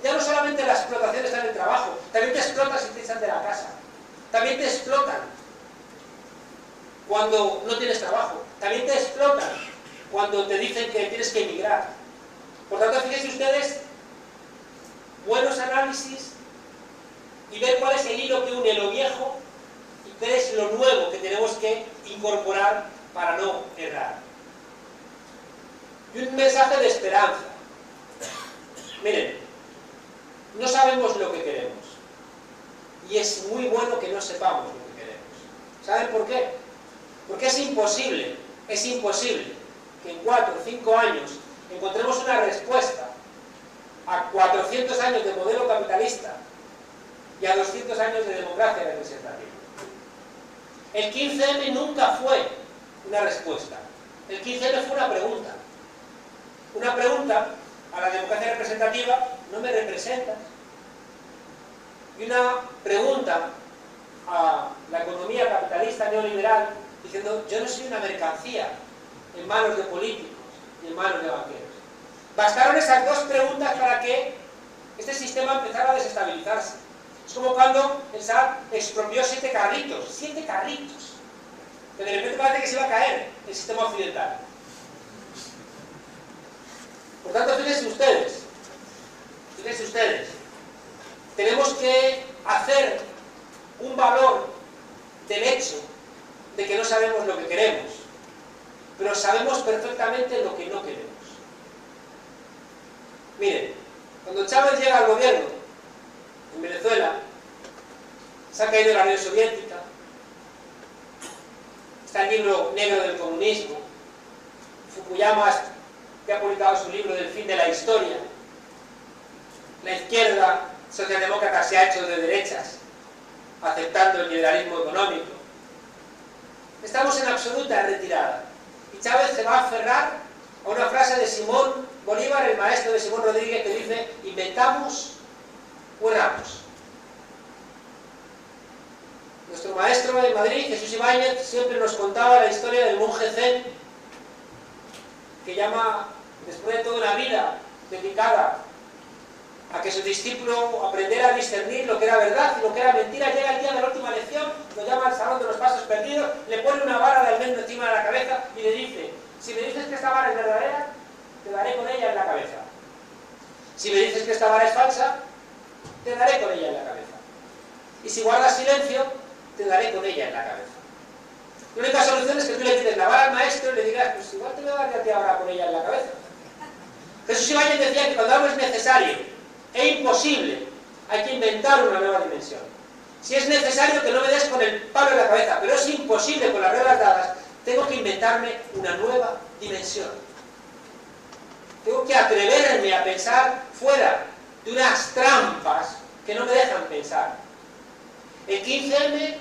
Ya no solamente la explotación está en el trabajo, también te explotan si te echan de la casa. También te explotan cuando no tienes trabajo. También te explotan cuando te dicen que tienes que emigrar. Por tanto, fíjense ustedes, buenos análisis y ver cuál es el hilo que une lo viejo y qué es lo nuevo que tenemos que incorporar para no errar. Y un mensaje de esperanza. Miren, no sabemos lo que queremos. Y es muy bueno que no sepamos lo que queremos. ¿Saben por qué? Porque es imposible que en 4 o 5 años encontremos una respuesta a 400 años de modelo capitalista y a 200 años de democracia representativa. El 15M nunca fue una respuesta. El 15M fue una pregunta. Una pregunta a la democracia representativa: ¿no me representas? Y una pregunta a la economía capitalista neoliberal diciendo: yo no soy una mercancía en manos de políticos y en manos de banqueros. Bastaron esas 2 preguntas para que este sistema empezara a desestabilizarse. Es como cuando el SAT expropió 7 carritos, que de repente parece que se iba a caer el sistema occidental. Por tanto, fíjense ustedes, tenemos que hacer un valor del hecho de que no sabemos lo que queremos, pero sabemos perfectamente lo que no queremos. Miren, cuando Chávez llega al gobierno en Venezuela, se ha caído la Unión Soviética, está el libro negro del comunismo, Fukuyama, que ha publicado su libro del fin de la historia, la izquierda socialdemócrata se ha hecho de derechas, aceptando el liberalismo económico. Estamos en absoluta retirada. Y Chávez se va a aferrar a una frase de Simón Bolívar, el maestro de Simón Rodríguez, que dice: inventamos o erramos. Nuestro maestro en Madrid, Jesús Ibáñez, siempre nos contaba la historia del monje zen, que llama, después de toda una vida dedicada a que su discípulo aprendiera a discernir lo que era verdad y lo que era mentira, llega el día de la última lección, lo llama al salón de los pasos perdidos, le pone una vara de almendro encima de la cabeza y le dice: si me dices que esta vara es verdadera, te daré con ella en la cabeza. Si me dices que esta vara es falsa, te daré con ella en la cabeza. Y si guardas silencio, te daré con ella en la cabeza. La única solución es que tú le quites la vara al maestro y le digas: pues igual te voy a dar a ti ahora con ella en la cabeza. Jesús Ibáñez decía que cuando algo es necesario e imposible, hay que inventar una nueva dimensión. Si es necesario que no me des con el palo en la cabeza, pero es imposible con las reglas dadas, tengo que inventarme una nueva dimensión. Tengo que atreverme a pensar fuera de unas trampas que no me dejan pensar. El 15M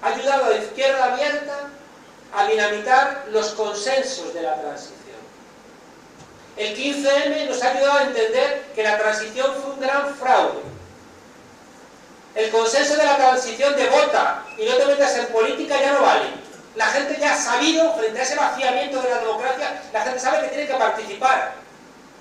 ha ayudado a la izquierda abierta a dinamitar los consensos de la transición. El 15M nos ha ayudado a entender que la transición fue un gran fraude. El consenso de la transición de vota y no te metas en política ya no vale. La gente ya ha sabido, frente a ese vaciamiento de la democracia, la gente sabe que tiene que participar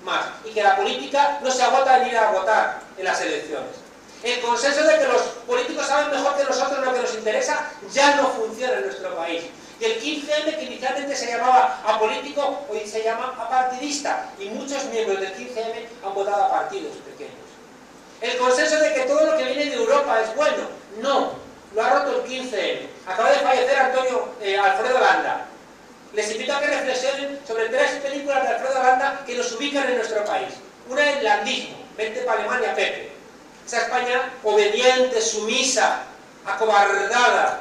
más y que la política no se agota en ir a votar en las elecciones. El consenso de que los políticos saben mejor que nosotros lo que nos interesa ya no funciona en nuestro país. Y el 15M, que inicialmente se llamaba apolítico, hoy se llama apartidista, y muchos miembros del 15M han votado a partidos pequeños. El consenso de que todo lo que viene de Europa es bueno, no, lo ha roto el 15M. Acaba de fallecer Alfredo Landa. Les invito a que reflexionen sobre 3 películas de Alfredo Landa que nos ubican en nuestro país. Una es Landismo, vente para Alemania, Pepe. Esa España obediente, sumisa, acobardada,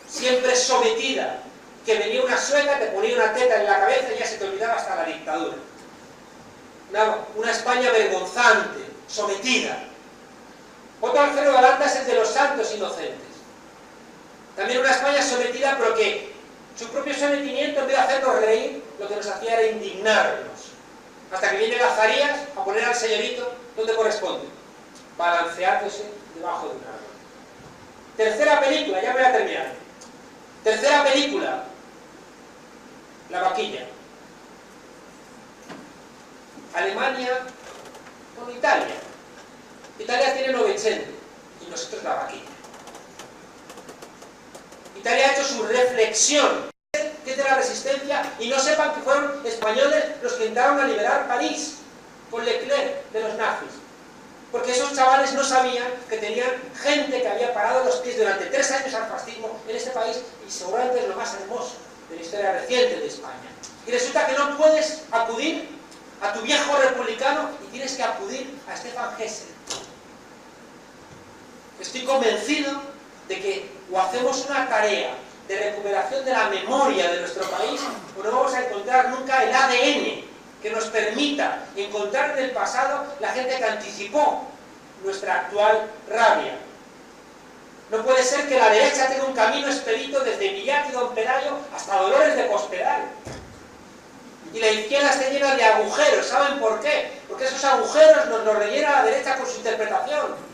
siempre sometida, que venía una sueca, te ponía una teta en la cabeza y ya se te olvidaba hasta la dictadura. Una España vergonzante, sometida. Otro Alfredo Landa es el de los santos inocentes. También una España sometida, pero que su propio sometimiento, en vez de hacernos reír, lo que nos hacía era indignarnos. Hasta que viene Lazarías a poner al señorito donde corresponde, balanceándose debajo de un árbol. Tercera película, ya voy a terminar. Tercera película, La Vaquilla. Alemania con Italia. Italia tiene Novecento y nosotros La Vaquilla. Italia ha hecho su reflexión desde la resistencia y no sepan que fueron españoles los que intentaron a liberar París con Leclerc de los nazis. Porque esos chavales no sabían que tenían gente que había parado los pies durante 3 años al fascismo en este país, y seguramente es lo más hermoso de la historia reciente de España. Y resulta que no puedes acudir a tu viejo republicano y tienes que acudir a Stefan Hesse. Estoy convencido de que o hacemos una tarea de recuperación de la memoria de nuestro país, o no vamos a encontrar nunca el ADN que nos permita encontrar en el pasado la gente que anticipó nuestra actual rabia. No puede ser que la derecha tenga un camino expedito desde Millac y Don Pelayo hasta Dolores de Cospedal. Y la izquierda esté llena de agujeros. ¿Saben por qué? Porque esos agujeros nos los rellena la derecha con su interpretación.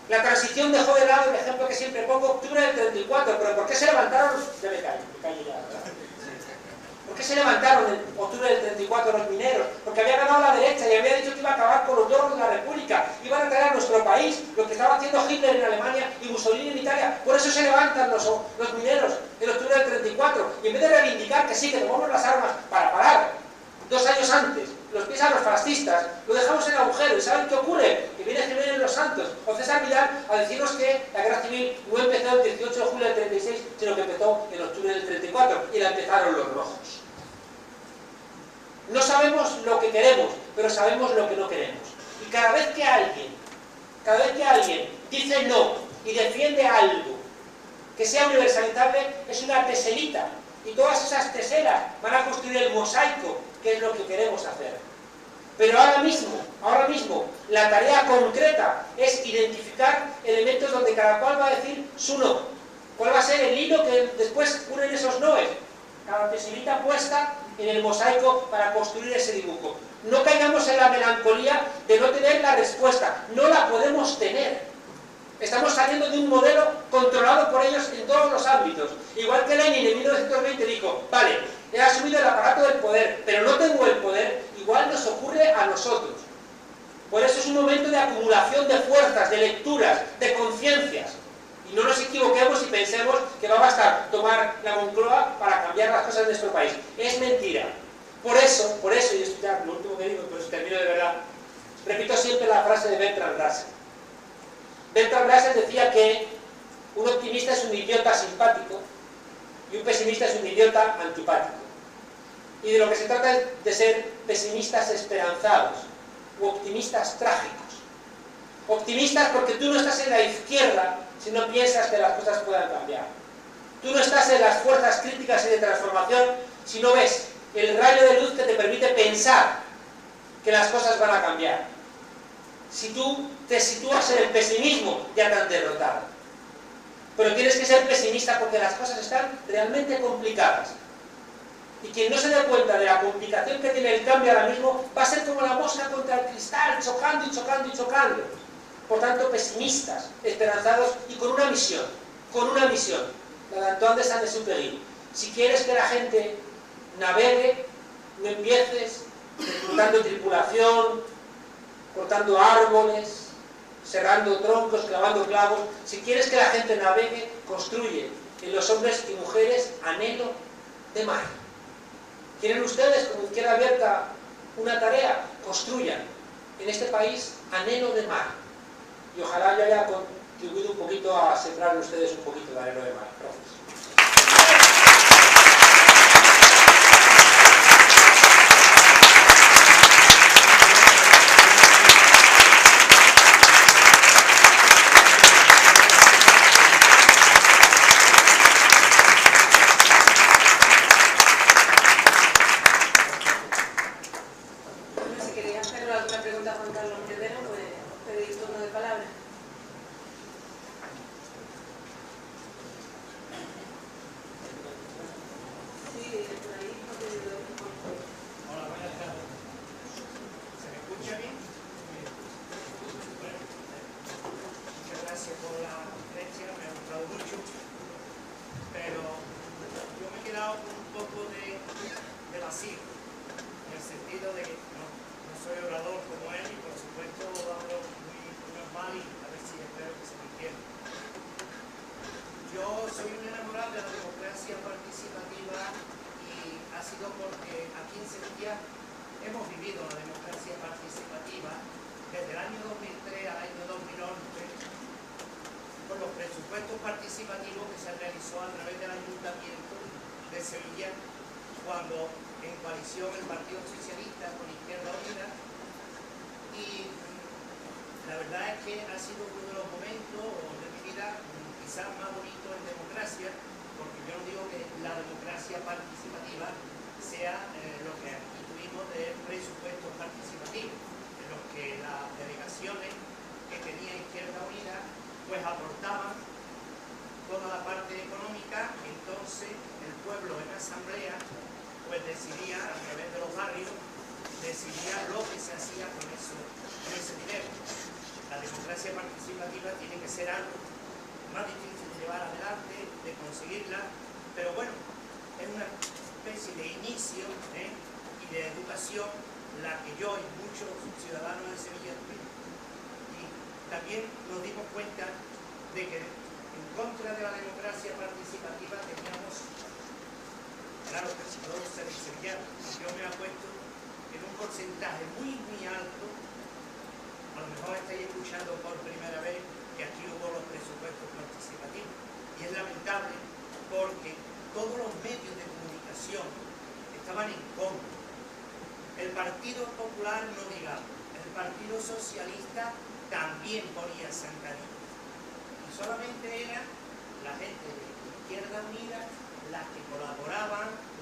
La transición dejó de lado el ejemplo que siempre pongo, octubre del 34, pero ¿por qué se levantaron? Ya me callo ya, ¿verdad? ¿Por qué se levantaron en octubre del 34 los mineros? Porque había ganado la derecha y había dicho que iba a acabar con los logros de la República. Iban a traer a nuestro país lo que estaba haciendo Hitler en Alemania y Mussolini en Italia. Por eso se levantan los mineros en octubre del 34. Y en vez de reivindicar que sí, que tomamos las armas para parar 2 años antes los pies a los fascistas, lo dejamos en agujero. ¿Y saben qué ocurre? Que viene Jiménez Los Santos o César Vidal a decirnos que la guerra civil no empezó el 18 de julio del 36, sino que empezó en octubre del 34 y la empezaron los rojos. No sabemos lo que queremos, pero sabemos lo que no queremos. Y cada vez que alguien dice no y defiende algo que sea universalizable, es una teselita. Y todas esas teselas van a construir el mosaico, que es lo que queremos hacer. Pero ahora mismo, la tarea concreta es identificar elementos donde cada cual va a decir su no. ¿Cuál va a ser el hilo que después unen esos noes? Cada pesimita puesta en el mosaico para construir ese dibujo. No caigamos en la melancolía de no tener la respuesta. No la podemos tener. Estamos saliendo de un modelo controlado por ellos en todos los ámbitos. Igual que Lenin en 1920 dijo, vale, he asumido el aparato del poder, pero no tengo el poder, igual nos ocurre a nosotros. Por eso es un momento de acumulación de fuerzas, de lecturas, de conciencias. Y no nos equivoquemos y pensemos que va a bastar tomar la Moncloa para cambiar las cosas en nuestro país. Es mentira. Por eso, y esto ya lo último que digo, pues termino de verdad, repito siempre la frase de Bertrand Russell. Bertrand Russell decía que un optimista es un idiota simpático y un pesimista es un idiota antipático. Y de lo que se trata es de ser pesimistas esperanzados u optimistas trágicos. Optimistas porque tú no estás en la izquierda si no piensas que las cosas puedan cambiar. Tú no estás en las fuerzas críticas y de transformación si no ves el rayo de luz que te permite pensar que las cosas van a cambiar. Si tú te sitúas en el pesimismo, ya te han derrotado. Pero tienes que ser pesimista porque las cosas están realmente complicadas. Y quien no se dé cuenta de la complicación que tiene el cambio ahora mismo, va a ser como la mosca contra el cristal, chocando y chocando y chocando. Por tanto, pesimistas, esperanzados y con una misión, la de Antoine de Saint-Exupéry. Si quieres que la gente navegue, no empieces reclutando tripulación, cortando árboles, cerrando troncos, clavando clavos. Si quieres que la gente navegue, construye en los hombres y mujeres anhelo de mar. ¿Quieren ustedes, como Izquierda Abierta, una tarea? Construyan en este país anhelo de mar. Y ojalá yo haya contribuido un poquito a sembrar ustedes un poquito de anhelo de mar. Gracias.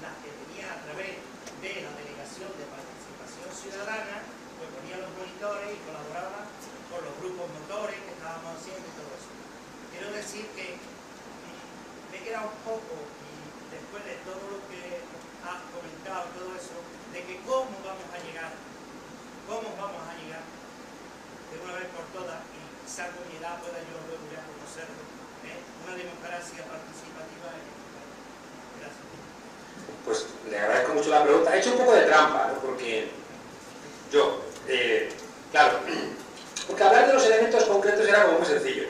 Las que venía a través de la Delegación de Participación Ciudadana todas y salvo mi edad pueda yo luego ya conocerlo. Una democracia participativa es importante. Gracias. Pues le agradezco mucho la pregunta. He hecho un poco de trampa, ¿no? Porque yo, claro, porque hablar de los elementos concretos era como muy sencillo.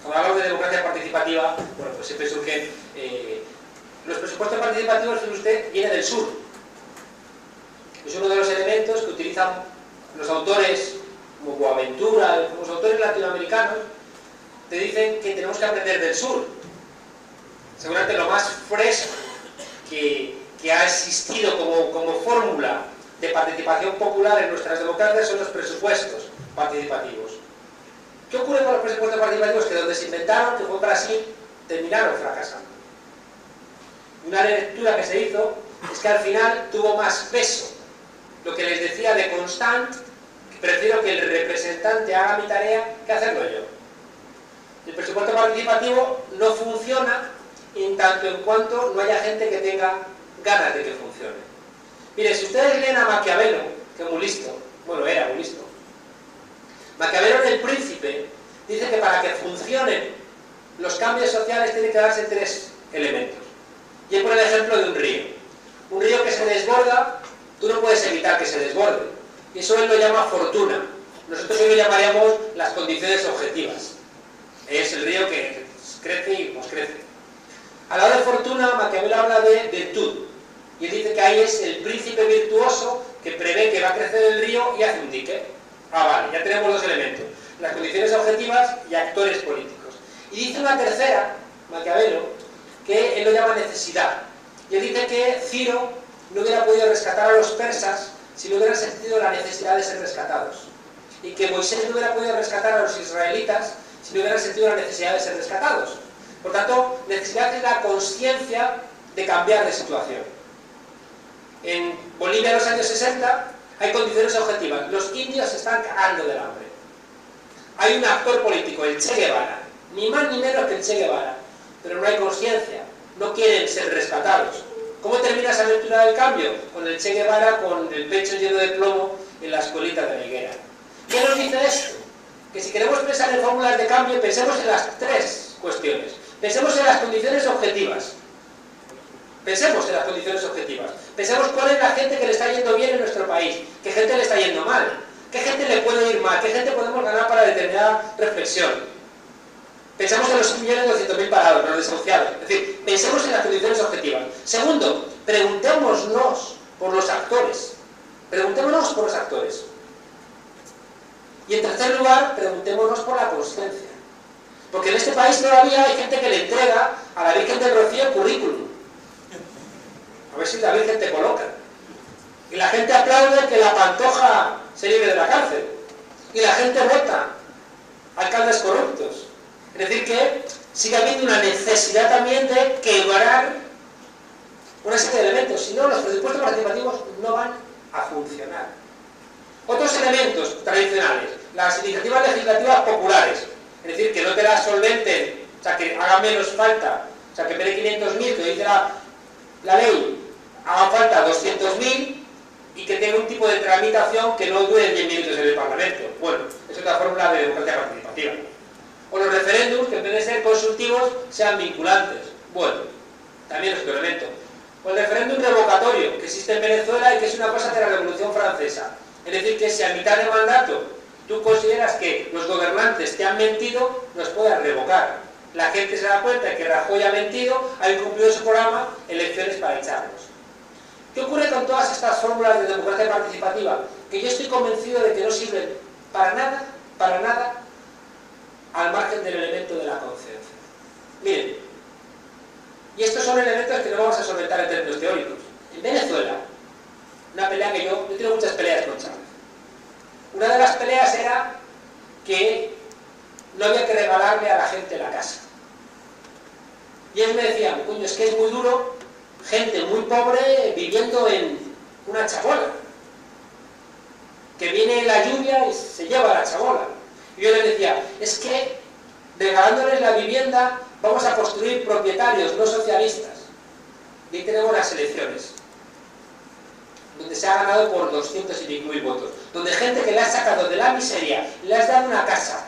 Cuando hablamos de democracia participativa, bueno, pues siempre surgen los presupuestos participativos, que usted, viene del sur. Es uno de los elementos que utilizan los autores como Boaventura, como los autores latinoamericanos, te dicen que tenemos que aprender del sur. Seguramente lo más fresco que ha existido como fórmula de participación popular en nuestras democracias son los presupuestos participativos. ¿Qué ocurre con los presupuestos participativos? Que donde se inventaron, que fue Brasil, terminaron fracasando. Una lectura que se hizo es que al final tuvo más peso lo que les decía de Constant, que prefiero que el representante haga mi tarea que hacerlo yo. El presupuesto participativo no funciona en tanto en cuanto no haya gente que tenga ganas de que funcione. Mire, si ustedes leen a Maquiavelo, que es muy listo, bueno, era muy listo, Maquiavelo en El Príncipe dice que para que funcionen los cambios sociales tienen que darse tres elementos. Y él pone el ejemplo de un río. Un río que se desborda, tú no puedes evitar que se desborde. Y eso él lo llama fortuna. Nosotros hoy lo llamaríamos las condiciones objetivas. Es el río que crece y pues crece. Al lado de fortuna, Maquiavelo habla de virtud. Y él dice que ahí es el príncipe virtuoso que prevé que va a crecer el río y hace un dique. Ah, vale, ya tenemos dos elementos. Las condiciones objetivas y actores políticos. Y dice una tercera, Maquiavelo, que él lo llama necesidad. Y él dice que Ciro no hubiera podido rescatar a los persas si no hubieran sentido la necesidad de ser rescatados. Y que Moisés no hubiera podido rescatar a los israelitas si no hubieran sentido la necesidad de ser rescatados. Por tanto, necesidad es la conciencia de cambiar de situación. En Bolivia en los años 60 hay condiciones objetivas. Los indios se están cagando del hambre. Hay un actor político, el Che Guevara, ni más ni menos que el Che Guevara, pero no hay conciencia, no quieren ser rescatados. ¿Cómo termina esa aventura del cambio? Con el Che Guevara con el pecho lleno de plomo en la escuelita de la higuera. ¿Qué nos dice esto? Que si queremos pensar en fórmulas de cambio, pensemos en las tres cuestiones. Pensemos en las condiciones objetivas. Pensemos en las condiciones objetivas. Pensemos cuál es la gente que le está yendo bien en nuestro país, qué gente le está yendo mal, qué gente le puede ir mal, qué gente podemos ganar para determinada reflexión. Pensemos en los 1.200.000 parados, los desahuciados. Es decir, pensemos en las condiciones objetivas. Segundo, preguntémonos por los actores. Preguntémonos por los actores. Y en tercer lugar, preguntémonos por la conciencia. Porque en este país todavía hay gente que le entrega a la Virgen del Rocío el currículum. A ver si la Virgen te coloca. Y la gente aplaude que la Pantoja se libre de la cárcel. Y la gente vota alcaldes corruptos. Es decir, que sigue habiendo una necesidad también de quebrar una serie de elementos. Si no, los presupuestos participativos no van a funcionar. Otros elementos tradicionales, las iniciativas legislativas populares. Es decir, que no te las solventen, o sea, que haga menos falta, o sea, que en vez de 500.000, que dice la ley, haga falta 200.000 y que tenga un tipo de tramitación que no dure 10 minutos en el Parlamento. Bueno, es otra fórmula de democracia participativa. O los referéndums, que en vez de ser consultivos, sean vinculantes. Bueno, también es otro elemento. O el referéndum revocatorio, que existe en Venezuela y que es una cosa de la Revolución Francesa. Es decir, que si a mitad de mandato tú consideras que los gobernantes te han mentido, los puedas revocar. La gente se da cuenta de que Rajoy ha mentido, ha incumplido su programa, elecciones para echarlos. ¿Qué ocurre con todas estas fórmulas de democracia participativa? Que yo estoy convencido de que no sirven para nada, al margen del elemento de la conciencia. Miren, y estos son elementos que no vamos a solventar en términos teóricos. En Venezuela, una pelea que yo tengo muchas peleas con Chávez. Una de las peleas era que no había que regalarle a la gente la casa. Y él me decía, coño, es que es muy duro, gente muy pobre viviendo en una chabola. Que viene la lluvia y se lleva la chabola. Y yo le decía, es que regalándoles la vivienda vamos a construir propietarios, no socialistas. Y ahí tenemos las elecciones, donde se ha ganado por 200 y pico mil votos, donde gente que le ha sacado de la miseria, le has dado una casa,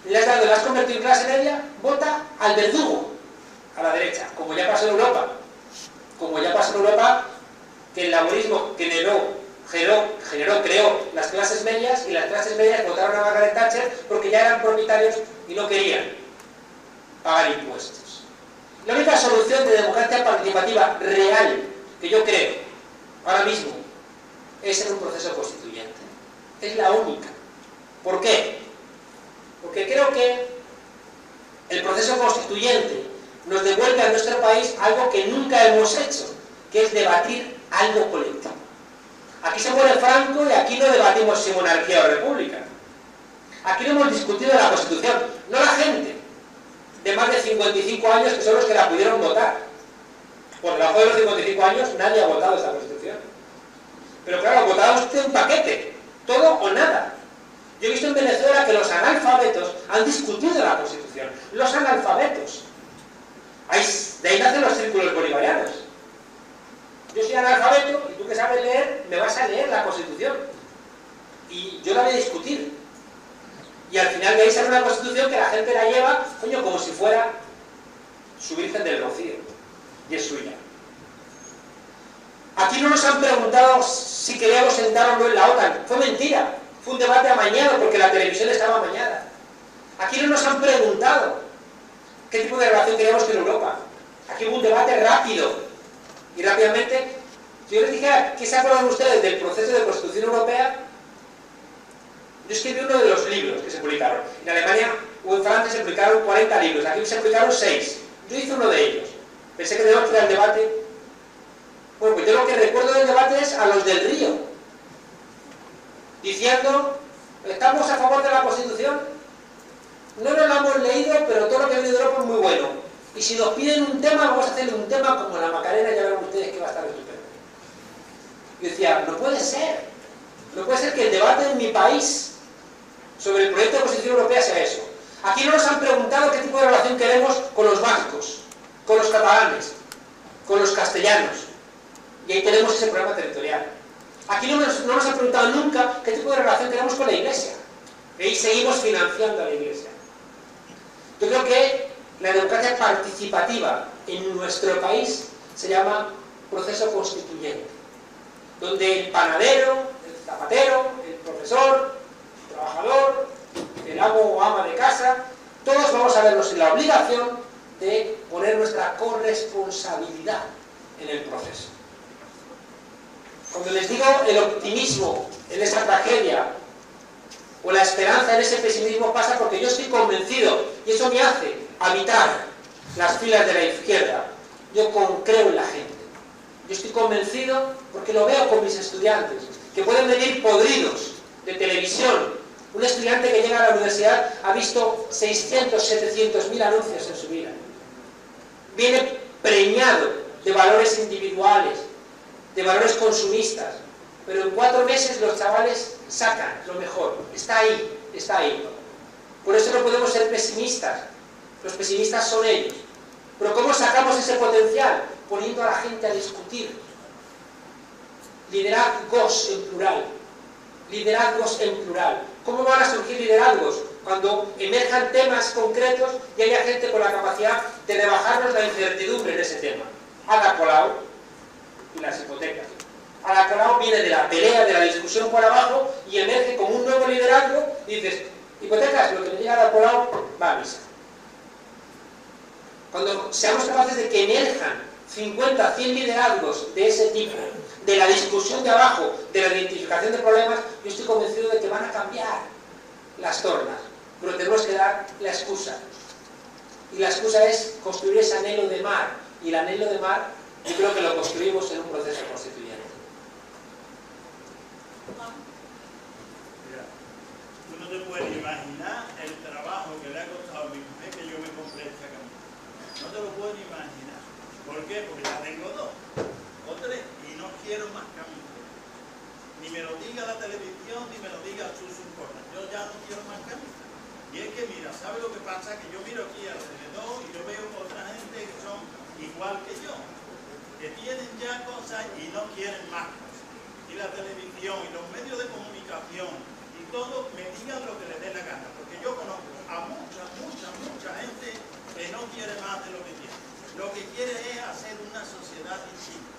le has convertido en clase media, vota al verdugo, a la derecha, como ya pasó en Europa. Como ya pasó en Europa, que el laborismo creó las clases medias, y las clases medias votaron a Margaret Thatcher porque ya eran propietarios y no querían pagar impuestos. La única solución de democracia participativa real que yo creo ahora mismo es en un proceso constituyente. Es la única. ¿Por qué? Porque creo que el proceso constituyente nos devuelve a nuestro país algo que nunca hemos hecho, que es debatir algo colectivo. Aquí se muere Franco y aquí no debatimos si monarquía o república. Aquí no hemos discutido la Constitución, no la gente de más de 55 años que son los que la pudieron votar. Por debajo de los 55 años nadie ha votado esta Constitución. Pero claro, votaba usted un paquete, todo o nada. Yo he visto en Venezuela que los analfabetos han discutido la Constitución. Los analfabetos. De ahí nacen los círculos bolivarianos. Yo soy analfabeto y tú que sabes leer, me vas a leer la Constitución. Y yo la voy a discutir. Y al final de ahí sale una Constitución que la gente la lleva, coño, como si fuera su Virgen del Rocío. Y es suya. Aquí no nos han preguntado si queríamos sentar o no en la OTAN. Fue mentira. Fue un debate amañado porque la televisión estaba amañada. Aquí no nos han preguntado qué tipo de relación queríamos con Europa. Aquí hubo un debate rápido. Y rápidamente, si yo les dijera qué se acuerdan ustedes del proceso de Constitución Europea, yo escribí uno de los libros que se publicaron. En Alemania o en Francia se publicaron 40 libros. Aquí se publicaron 6. Yo hice uno de ellos. Pensé que debíamos crear el debate. Bueno, pues yo lo que recuerdo del debate es a los del Río, diciendo, ¿estamos a favor de la Constitución? No nos la hemos leído, pero todo lo que ha venido de Europa es muy bueno. Y si nos piden un tema, vamos a hacerle un tema como la Macarena, ya verán ustedes que va a estar estupendo. Yo decía, no puede ser. No puede ser que el debate en mi país sobre el proyecto de Constitución Europea sea eso. Aquí no nos han preguntado qué tipo de relación queremos con los vascos, con los catalanes, con los castellanos. Y ahí tenemos ese programa territorial. Aquí no nos han preguntado nunca qué tipo de relación tenemos con la Iglesia. Y ahí seguimos financiando a la Iglesia. Yo creo que la democracia participativa en nuestro país se llama proceso constituyente, donde el panadero, el zapatero, el profesor, el trabajador, el amo o ama de casa, todos vamos a vernos en la obligación de poner nuestra corresponsabilidad en el proceso. Cuando les digo el optimismo en esa tragedia o la esperanza en ese pesimismo, pasa porque yo estoy convencido, y eso me hace habitar las filas de la izquierda. Yo creo en la gente. Yo estoy convencido porque lo veo con mis estudiantes, que pueden venir podridos de televisión. Un estudiante que llega a la universidad ha visto 600, 700.000 anuncios en su vida. Viene preñado de valores individuales, de valores consumistas, pero en 4 meses los chavales sacan lo mejor. Está ahí, está ahí. Por eso no podemos ser pesimistas. Los pesimistas son ellos. Pero ¿cómo sacamos ese potencial? Poniendo a la gente a discutir. Liderazgos en plural. Liderazgos en plural. ¿Cómo van a surgir liderazgos? Cuando emerjan temas concretos y haya gente con la capacidad de rebajarnos la incertidumbre en ese tema. Ada Colau y las hipotecas. Ada Colau viene de la pelea, de la discusión por abajo y emerge como un nuevo liderazgo y dices, hipotecas, lo que me llega a Ada Colau va a misa. Cuando seamos capaces de que emerjan 50, 100 liderazgos de ese tipo, de la discusión de abajo, de la identificación de problemas, yo estoy convencido de que van a cambiar las tornas, pero tenemos que dar la excusa. Y la excusa es construir ese anhelo de mar, y el anhelo de mar yo creo que lo construimos en un proceso constituyente. Mira, tú no te puedes imaginar el trabajo que le ha costado a mi mujer que yo me compré esta camisa. No te lo puedes imaginar. ¿Por qué? Porque ya tengo 2 o 3 y no quiero más camisas. Ni me lo diga la televisión, ni me lo diga Susun Corna. Yo ya no quiero más camisas. Y es que mira, ¿sabes lo que pasa? Que yo miro aquí alrededor y yo veo otra gente que son igual que yo, que tienen ya cosas y no quieren más cosas. Y la televisión y los medios de comunicación y y todo me digan lo que les dé la gana, porque yo conozco a mucha gente que no quiere más de lo que quiere. Lo que quiere es hacer una sociedad distinta.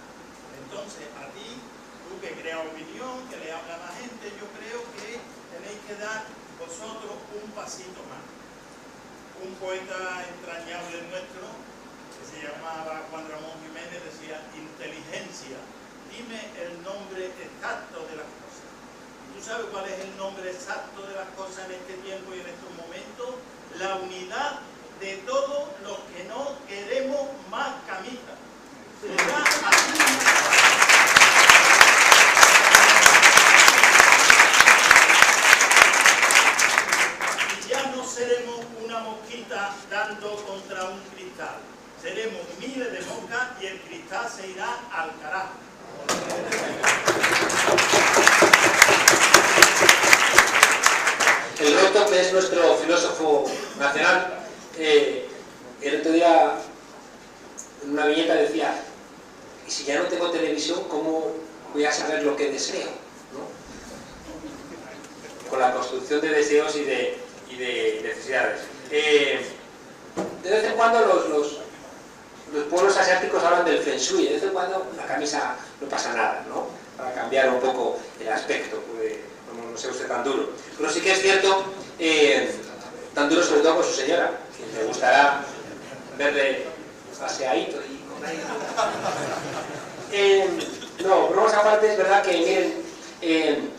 Entonces, a ti, tú que creas opinión, que le habla a la gente, yo creo que tenéis que dar vosotros un pasito más. Un poeta entrañable nuestro, que se llamaba Juan Ramón Jiménez, decía: inteligencia, dime el nombre exacto de las cosas. ¿Tú sabes cuál es el nombre exacto de las cosas en este tiempo y en estos momentos? La unidad de todos los que no queremos más camisas. Y ya no seremos una mosquita dando contra un cristal. Seremos miles de moscas y el cristal se irá al carajo. El Roto, que es nuestro filósofo nacional, el otro día en una viñeta decía: y si ya no tengo televisión, ¿cómo voy a saber lo que deseo? ¿No? Con la construcción de deseos y de necesidades. De vez en cuando los pueblos asiáticos hablan del Feng Shui. De vez en cuando una camisa no pasa nada, ¿no? Para cambiar un poco el aspecto, no sea usted tan duro. Pero sí que es cierto, tan duro sobre todo con su señora, que me gustará verle paseadito y con aire. No, bromas aparte, es verdad que, miren,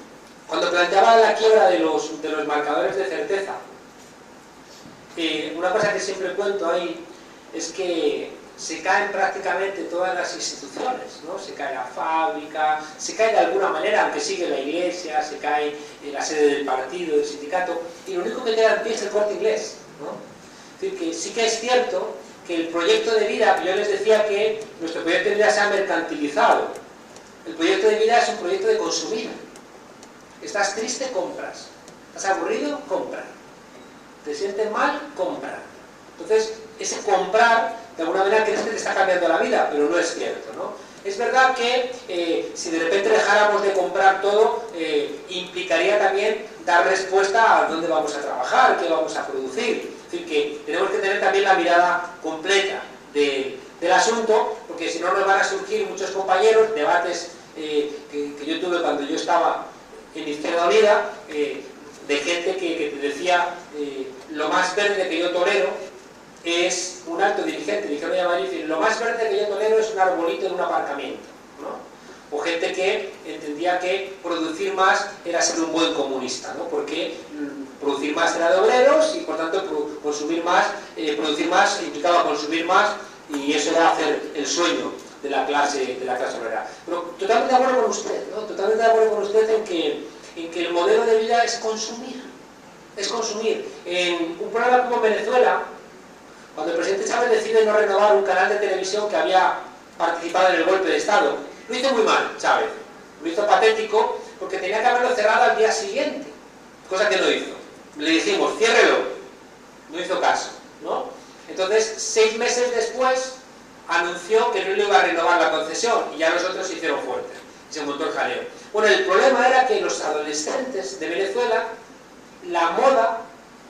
cuando planteaba la quiebra de los marcadores de certeza, una cosa que siempre cuento ahí es que se caen prácticamente todas las instituciones, ¿no? Se cae la fábrica, se cae de alguna manera, aunque sigue la iglesia, se cae la sede del partido, del sindicato, y lo único que queda en pie es el Corte Inglés, ¿no? Es decir, que sí que es cierto que el proyecto de vida, yo les decía que nuestro proyecto de vida se ha mercantilizado. El proyecto de vida es un proyecto de consumir. Estás triste, compras. Estás aburrido, compra. Te sientes mal, compra. Entonces, ese comprar, de alguna manera crees que te está cambiando la vida, pero no es cierto, ¿no? Es verdad que si de repente dejáramos de comprar todo, implicaría también dar respuesta a dónde vamos a trabajar, qué vamos a producir. Es decir, que tenemos que tener también la mirada completa del asunto, porque si no nos van a surgir muchos compañeros, debates que yo tuve cuando yo estaba en Izquierda Unida, de gente que te decía lo más verde que yo tolero es un alto dirigente, dijeron ya Madrid, lo más verde que yo tolero es un arbolito en un aparcamiento, ¿no? O gente que entendía que producir más era ser un buen comunista, ¿no? Porque producir más era de obreros y por tanto consumir más, producir más implicaba consumir más, y eso era hacer el sueño de la clase obrera. Pero totalmente de acuerdo con usted, ¿no? Totalmente de acuerdo con usted en que el modelo de vida es consumir. Es consumir. En un programa como Venezuela, cuando el presidente Chávez decide no renovar un canal de televisión que había participado en el golpe de Estado, lo hizo muy mal, Chávez. Lo hizo patético porque tenía que haberlo cerrado al día siguiente, cosa que no hizo. Le dijimos, ciérrelo. No hizo caso, ¿no? Entonces, 6 meses después, anunció que no le iba a renovar la concesión y ya los otros se hicieron fuertes. Y se montó el jaleo. Bueno, el problema era que los adolescentes de Venezuela, la moda,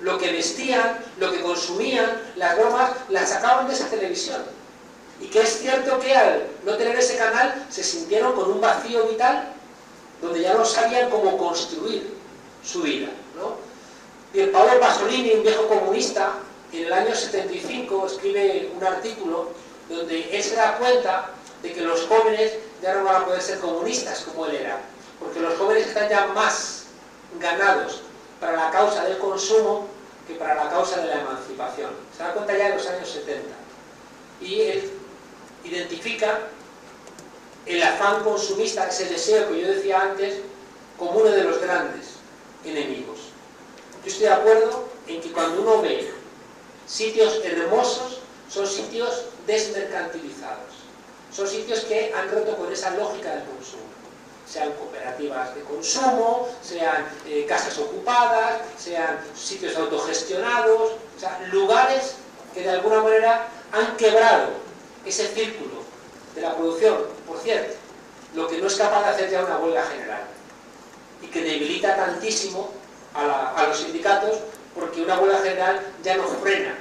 lo que vestían, lo que consumían, las bromas, las sacaban de esa televisión. Y que es cierto que al no tener ese canal se sintieron con un vacío vital donde ya no sabían cómo construir su vida, ¿no? Y el Paolo Pasolini, un viejo comunista, en el año 75 escribe un artículo donde él se da cuenta de que los jóvenes ya no van a poder ser comunistas como él era, porque los jóvenes están ya más ganados para la causa del consumo que para la causa de la emancipación. Se da cuenta ya en los años 70. Y él identifica el afán consumista, ese deseo que yo decía antes, como uno de los grandes enemigos. Yo estoy de acuerdo en que cuando uno ve sitios hermosos, son sitios desmercantilizados. Son sitios que han roto con esa lógica del consumo. Sean cooperativas de consumo, sean casas ocupadas, sean sitios autogestionados, o sea, lugares que de alguna manera han quebrado ese círculo de la producción. Por cierto, lo que no es capaz de hacer ya una huelga general. y que debilita tantísimo a los sindicatos, porque una huelga general ya no frena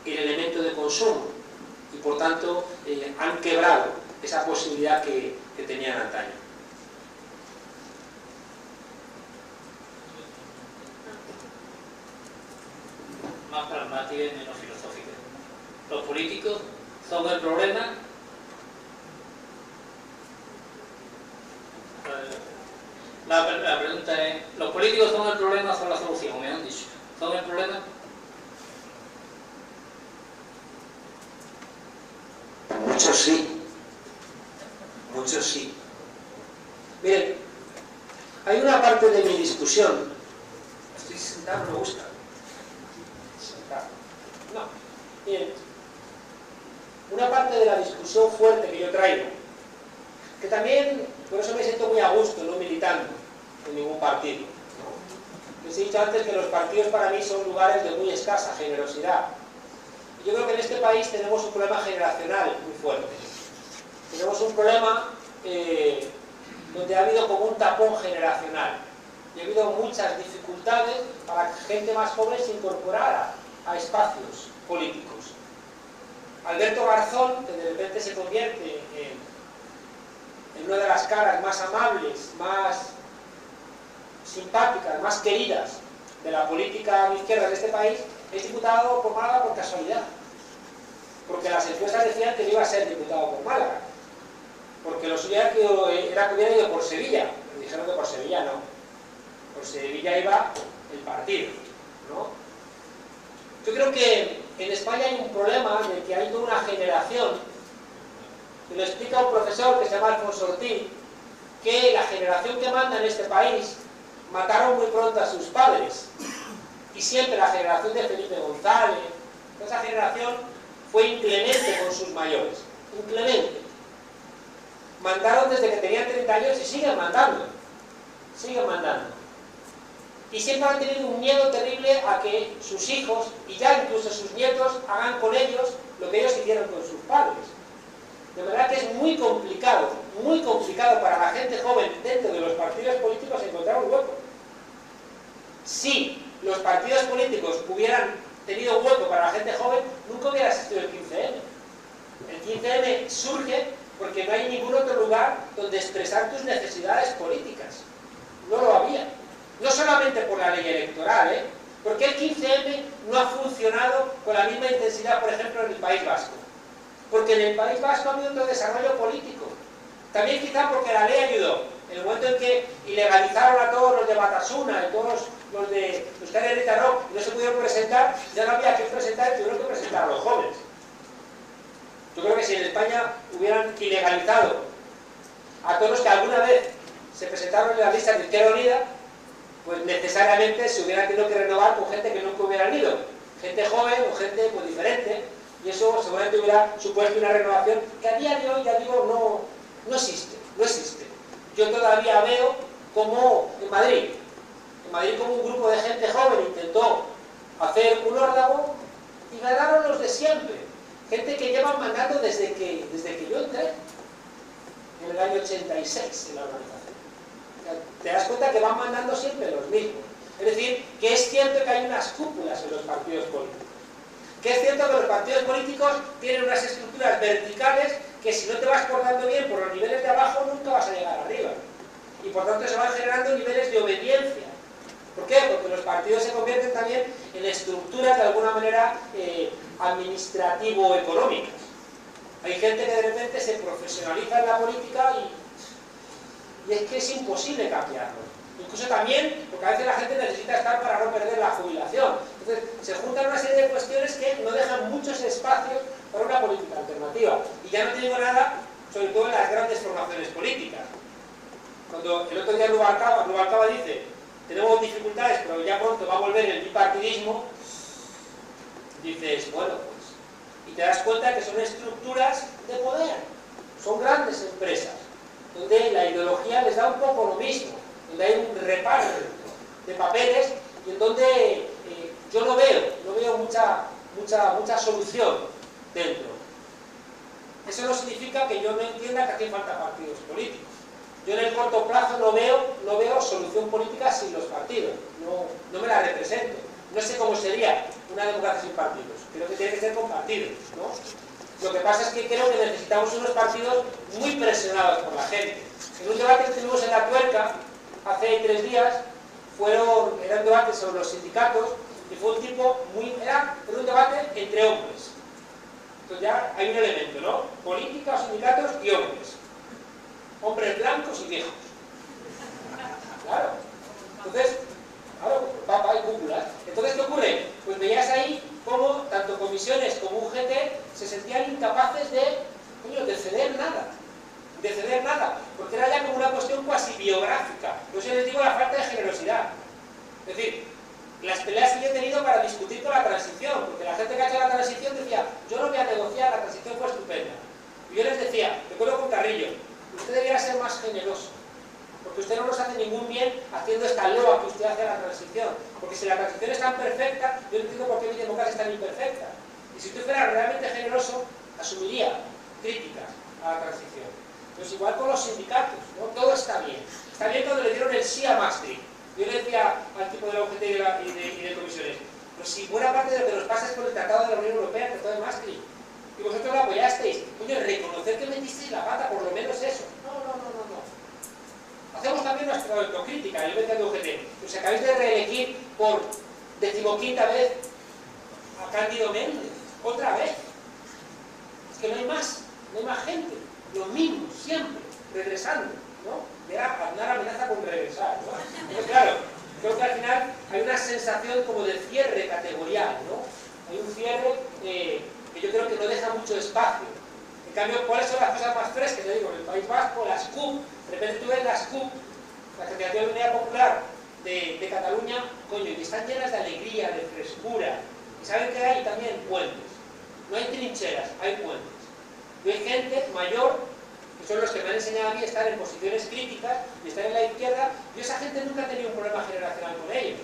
el elemento de consumo y por tanto han quebrado esa posibilidad que tenían antaño. Más pragmática y menos filosófica. Los políticos son el problema. La pregunta es, ¿los políticos son el problema o son la solución? Me han dicho. ¿Son el problema? Muchos sí. Muchos sí. Miren, hay una parte de mi discusión. Estoy sentado, me gusta. Sentado. No. Miren, una parte de la discusión fuerte que yo traigo, que también, por eso me siento muy a gusto, no militando en ningún partido. Les he dicho antes que los partidos para mí son lugares de muy escasa generosidad. Y yo creo que en este país tenemos un problema generacional muy fuerte. Tenemos un problema donde ha habido como un tapón generacional. Y ha habido muchas dificultades para que gente más joven se incorporara a espacios políticos. Alberto Garzón, que de repente se convierte en una de las caras más amables, más simpáticas, más queridas de la política de izquierda de este país, es diputado por Málaga por casualidad. Porque las encuestas decían que no iba a ser diputado por Málaga. Porque lo suyo era que hubiera ido por Sevilla. Pero dijeron que por Sevilla no. Por Sevilla iba el partido, ¿no? Yo creo que en España hay un problema de que hay toda una generación, que lo explica un profesor que se llama Alfonso Ortiz, que la generación que manda en este país mataron muy pronto a sus padres. Y siempre la generación de Felipe González, esa generación fue inclemente con sus mayores. Inclemente. Mandaron desde que tenían 30 años y siguen mandando. Siguen mandando. Y siempre han tenido un miedo terrible a que sus hijos, y ya incluso sus nietos, hagan con ellos lo que ellos hicieron con sus padres. De verdad que es muy complicado para la gente joven dentro de los partidos políticos encontrar un hueco. Si los partidos políticos hubieran tenido hueco para la gente joven, nunca hubiera existido el 15M. El 15M surge porque no hay ningún otro lugar donde expresar tus necesidades políticas. No lo había. No solamente por la ley electoral, porque el 15M no ha funcionado con la misma intensidad, por ejemplo, en el País Vasco. Porque en el País Vasco ha habido otro desarrollo político. También quizá porque la ley ayudó. En el momento en que ilegalizaron a todos los de Batasuna, a todos los de Euskal Herria Rock, y no se pudieron presentar, ya no había que presentar, tuvieron que presentar a los jóvenes. Yo creo que si en España hubieran ilegalizado a todos los que alguna vez se presentaron en las listas de Izquierda Unida, pues necesariamente se hubiera tenido que renovar con gente que nunca hubieran ido. Gente joven o gente pues diferente, y eso seguramente hubiera supuesto una renovación que a día de hoy, ya digo, no existe. Yo todavía veo como en Madrid como un grupo de gente joven intentó hacer un órdago y ganaron los de siempre. Gente que llevan mandando desde que yo entré, en el año 86 en la organización. O sea, te das cuenta que van mandando siempre los mismos. Es decir, que es cierto que hay unas cúpulas en los partidos políticos. Que es cierto que los partidos políticos tienen unas estructuras verticales que si no te vas portando bien por los niveles de abajo nunca vas a llegar arriba. Y por tanto se van generando niveles de obediencia. ¿Por qué? Porque los partidos se convierten también en estructuras de alguna manera administrativo-económicas. Hay gente que de repente se profesionaliza en la política y es que es imposible cambiarlo. Incluso también, porque a veces la gente necesita estar para no perder la jubilación. Entonces, se juntan una serie de cuestiones que no dejan muchos espacios para una política alternativa. Y ya no te digo nada, sobre todo en las grandes formaciones políticas. Cuando el otro día Rubalcaba dice, tenemos dificultades, pero ya pronto va a volver el bipartidismo, dices, bueno, pues, y te das cuenta que son estructuras de poder, son grandes empresas, donde la ideología les da un poco lo mismo, donde hay un reparto de papeles y en donde yo no veo mucha solución dentro. Eso no significa que yo no entienda que hacen falta partidos políticos. Yo en el corto plazo no veo solución política sin los partidos, no me la represento. No sé cómo sería una democracia sin partidos, creo que tiene que ser con partidos, ¿no? Lo que pasa es que creo que necesitamos unos partidos muy presionados por la gente. En un debate que tuvimos en La Tuerca hace 3 días, era un debate sobre los sindicatos y fue era un debate entre hombres. Entonces ya hay un elemento, ¿no? Política, sindicatos y hombres. Hombres blancos y viejos. Claro. Entonces, claro, papa y cúpulas. Entonces, ¿qué ocurre? Pues veías ahí cómo tanto comisiones como UGT se sentían incapaces de ceder nada. De ceder nada. Porque era ya como una cuestión cuasi biográfica. Por eso les digo la falta de generosidad. Es decir, las peleas que yo he tenido para discutir con la transición, porque la gente que ha hecho la transición decía, yo no voy a negociar, la transición fue estupenda. Y yo les decía, recuerdo con Carrillo, usted debería ser más generoso, porque usted no nos hace ningún bien haciendo esta loa que usted hace a la transición, porque si la transición es tan perfecta, yo no entiendo por qué mi democracia es tan imperfecta. Y si usted fuera realmente generoso, asumiría críticas a la transición. Entonces igual con los sindicatos, ¿no? Todo está bien. Está bien cuando le dieron el sí a Maastricht. Yo le decía al tipo de la UGT y de comisiones, pues si buena parte de lo que nos pasa es por el Tratado de la Unión Europea, el Tratado de Maastricht, y vosotros lo apoyasteis, coño, reconocer que metisteis la pata, por lo menos eso. No. Hacemos también nuestra autocrítica, yo decía de UGT, pues acabáis de reelegir por 15ª vez a Cándido Méndez, otra vez. Es que no hay más gente, los mismos, siempre, regresando, ¿no? Era una amenaza con regresar, ¿no? Entonces, claro, creo que al final hay una sensación como de cierre categorial, ¿no? Hay un cierre que yo creo que no deja mucho espacio. En cambio, ¿cuáles son las cosas más frescas? Yo digo, en el País Vasco, las CUP, de repente tú ves las CUP, la Asociación de Unidad Popular de Cataluña, coño, y están llenas de alegría, de frescura. Y saben que hay también puentes. No hay trincheras, hay puentes. Y hay gente mayor, que son los que me han enseñado a mí a estar en posiciones críticas y estar en la izquierda, y esa gente nunca ha tenido un problema generacional con ellos,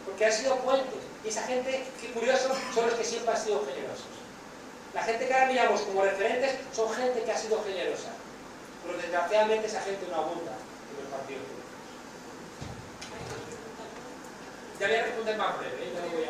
porque han sido puentes. Y esa gente, qué curioso, son los que siempre han sido generosos. La gente que ahora miramos como referentes son gente que ha sido generosa. Pero desgraciadamente esa gente no abunda en los partidos políticos. Ya voy a responder más breve, ya no voy a...